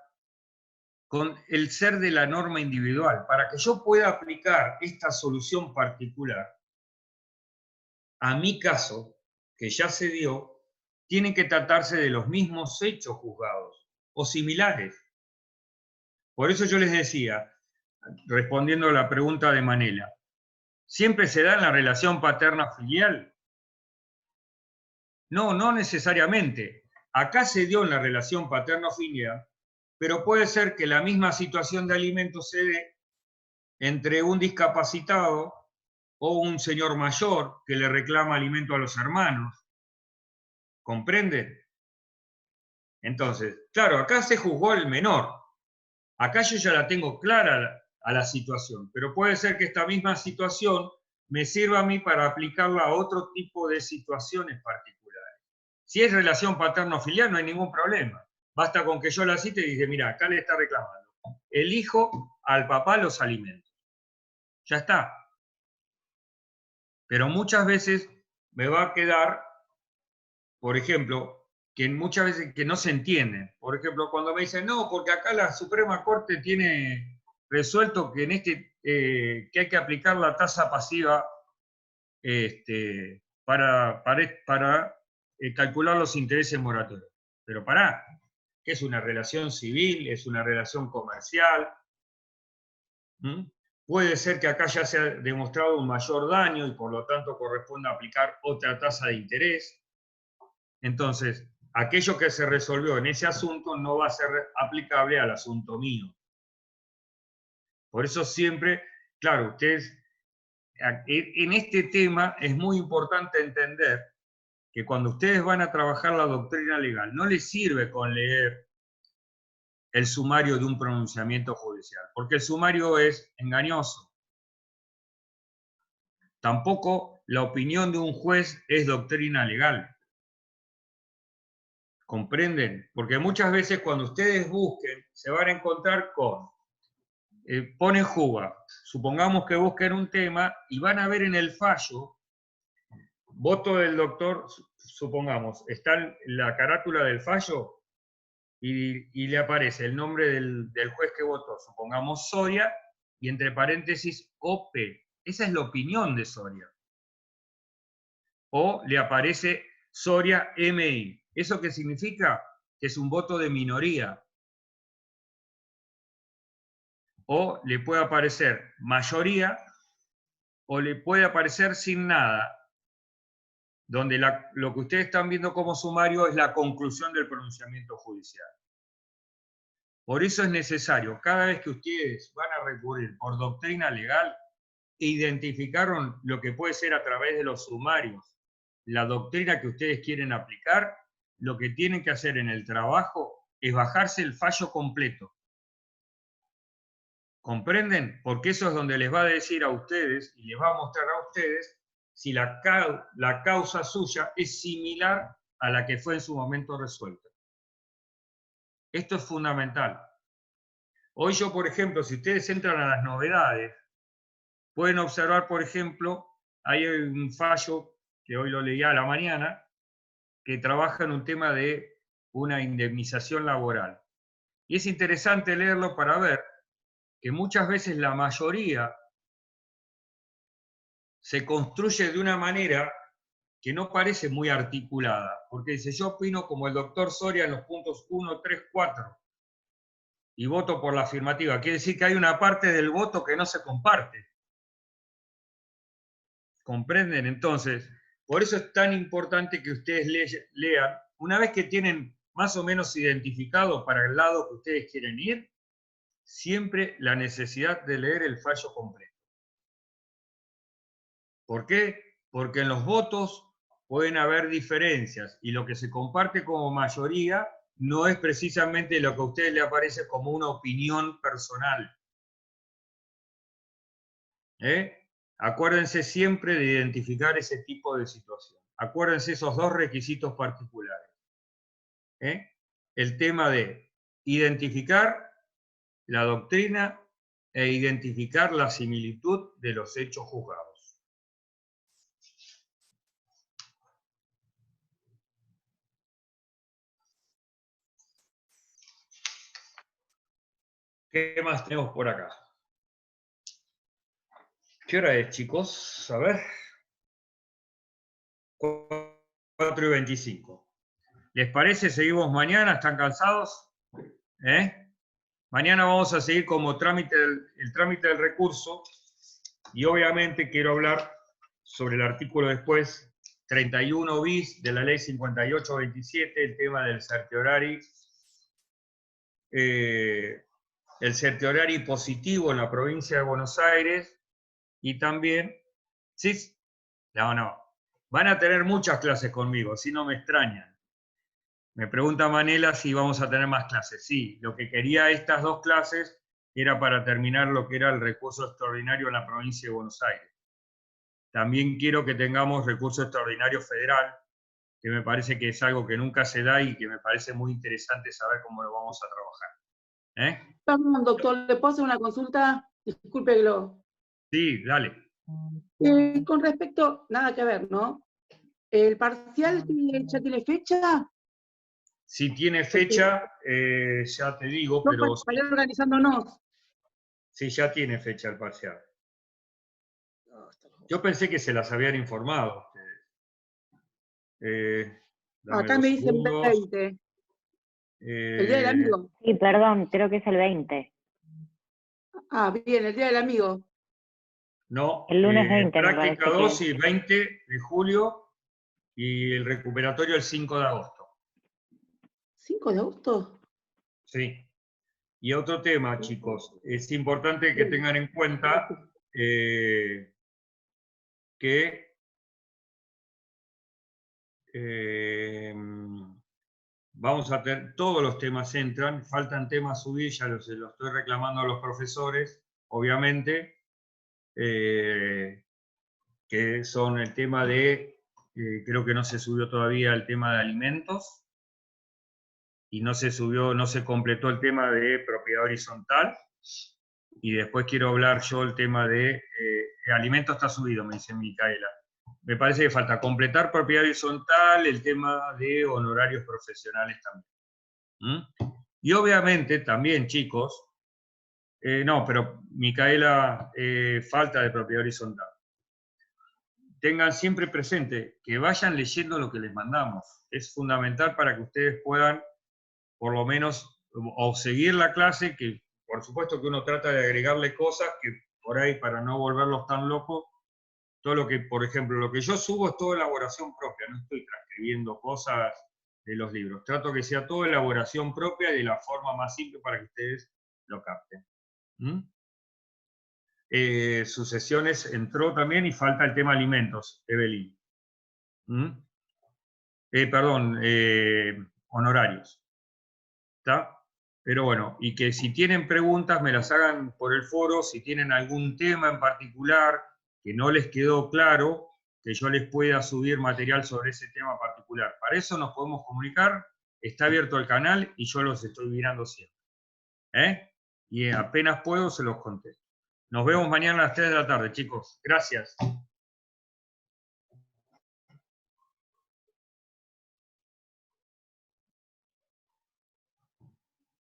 con el ser de la norma individual. Para que yo pueda aplicar esta solución particular, a mi caso, que ya se dio, tienen que tratarse de los mismos hechos juzgados o similares. Por eso yo les decía, respondiendo a la pregunta de Manela, ¿siempre se da en la relación paterna-filial? No, no necesariamente. Acá se dio en la relación paterno-filial, pero puede ser que la misma situación de alimento se dé entre un discapacitado o un señor mayor que le reclama alimento a los hermanos. ¿Comprenden? Entonces, claro, acá se juzgó el menor. Acá yo ya la tengo clara a la situación, pero puede ser que esta misma situación me sirva a mí para aplicarla a otro tipo de situaciones particulares. Si es relación paterno-filial no hay ningún problema. Basta con que yo la cite y diga, mira, acá le está reclamando el hijo al papá los alimentos. Ya está. Pero muchas veces me va a quedar, por ejemplo, que muchas veces que no se entiende. Por ejemplo, cuando me dicen, no, porque acá la Suprema Corte tiene resuelto que que hay que aplicar la tasa pasiva para calcular los intereses moratorios. Pero pará, ¿qué es una relación civil? ¿Es una relación comercial? ¿Mm? Puede ser que acá ya se ha demostrado un mayor daño y por lo tanto corresponde aplicar otra tasa de interés. Entonces, aquello que se resolvió en ese asunto no va a ser aplicable al asunto mío. Por eso siempre, claro, ustedes, en este tema es muy importante entender que cuando ustedes van a trabajar la doctrina legal, no les sirve con leer el sumario de un pronunciamiento judicial, porque el sumario es engañoso. Tampoco la opinión de un juez es doctrina legal. ¿Comprenden? Porque muchas veces cuando ustedes busquen, se van a encontrar con, ponen juga, supongamos que busquen un tema y van a ver en el fallo, voto del doctor, supongamos, está en la carátula del fallo y le aparece el nombre del juez que votó, supongamos Soria, y entre paréntesis OP. Esa es la opinión de Soria. O le aparece Soria MI. ¿Eso qué significa? Que es un voto de minoría. O le puede aparecer mayoría, o le puede aparecer sin nada, donde lo que ustedes están viendo como sumario es la conclusión del pronunciamiento judicial. Por eso es necesario, cada vez que ustedes van a recurrir por doctrina legal, identificaron lo que puede ser a través de los sumarios, la doctrina que ustedes quieren aplicar, lo que tienen que hacer en el trabajo es bajarse el fallo completo. ¿Comprenden? Porque eso es donde les va a decir a ustedes y les va a mostrar a ustedes si la causa suya es similar a la que fue en su momento resuelta. Esto es fundamental. Hoy yo, por ejemplo, si ustedes entran a las novedades, pueden observar, por ejemplo, hay un fallo que hoy lo leí a la mañana, que trabaja en un tema de una indemnización laboral. Y es interesante leerlo para ver que muchas veces la mayoría se construye de una manera que no parece muy articulada, porque dice, yo opino como el doctor Soria en los puntos 1, 3, 4, y voto por la afirmativa. Quiere decir que hay una parte del voto que no se comparte. ¿Comprenden? Entonces, por eso es tan importante que ustedes lean, una vez que tienen más o menos identificado para el lado que ustedes quieren ir, siempre la necesidad de leer el fallo completo. ¿Por qué? Porque en los votos pueden haber diferencias y lo que se comparte como mayoría no es precisamente lo que a ustedes les aparece como una opinión personal. Acuérdense siempre de identificar ese tipo de situación. Acuérdense esos dos requisitos particulares. El tema de identificar la doctrina e identificar la similitud de los hechos juzgados. ¿Qué más tenemos por acá? ¿Qué hora es, chicos? A ver. 4:25. ¿Les parece? ¿Seguimos mañana? ¿Están cansados? Mañana vamos a seguir como el trámite del recurso y obviamente quiero hablar sobre el artículo después 31 bis de la ley 5827, el tema del certiorari, el certiorari positivo en la provincia de Buenos Aires y también, ¿sí? No, van a tener muchas clases conmigo, si no me extrañan. Me pregunta Manela si vamos a tener más clases. Sí, lo que quería estas dos clases era para terminar lo que era el recurso extraordinario en la provincia de Buenos Aires. También quiero que tengamos recurso extraordinario federal, que me parece que es algo que nunca se da y que me parece muy interesante saber cómo lo vamos a trabajar. Perdón, doctor, ¿le puedo hacer una consulta? Discúlpelo. Sí, dale. Con respecto, nada que ver, ¿no? ¿El parcial ya tiene fecha? Si tiene fecha, ya te digo, No, pero para ir organizándonos. sí, ya tiene fecha el parcial. Yo pensé que se las habían informado a ustedes. Acá me dicen 20. El día del amigo. Sí, perdón, creo que es el 20. Ah, bien, el Día del Amigo. No, El lunes 20 me práctica parece 2 que y 20 de julio y el recuperatorio el 5 de agosto. ¿5 de agosto? Sí. Y otro tema, chicos, es importante que tengan en cuenta que vamos a tener, todos los temas entran, faltan temas subir, ya se los estoy reclamando a los profesores, obviamente, que son el tema de, creo que no se subió todavía el tema de alimentos, y no se subió, no se completó el tema de propiedad horizontal, y después quiero hablar yo el tema de alimentos está subido, me dice Micaela. Me parece que falta completar propiedad horizontal, el tema de honorarios profesionales también. Y obviamente también, chicos, no, pero Micaela, falta de propiedad horizontal. Tengan siempre presente que vayan leyendo lo que les mandamos. Es fundamental para que ustedes puedan, por lo menos, o seguir la clase, que por supuesto que uno trata de agregarle cosas que por ahí, para no volverlos tan locos, todo lo que, por ejemplo, lo que yo subo es toda elaboración propia, no estoy transcribiendo cosas de los libros. Trato que sea toda elaboración propia y de la forma más simple para que ustedes lo capten. Sucesiones entró también y falta el tema alimentos, Evelyn. Perdón, honorarios. ¿Está? Pero bueno, y que si tienen preguntas me las hagan por el foro, si tienen algún tema en particular que no les quedó claro, que yo les pueda subir material sobre ese tema particular. Para eso nos podemos comunicar, está abierto el canal y yo los estoy mirando siempre. Y apenas puedo se los contesto. Nos vemos mañana a las 3 de la tarde, chicos. Gracias.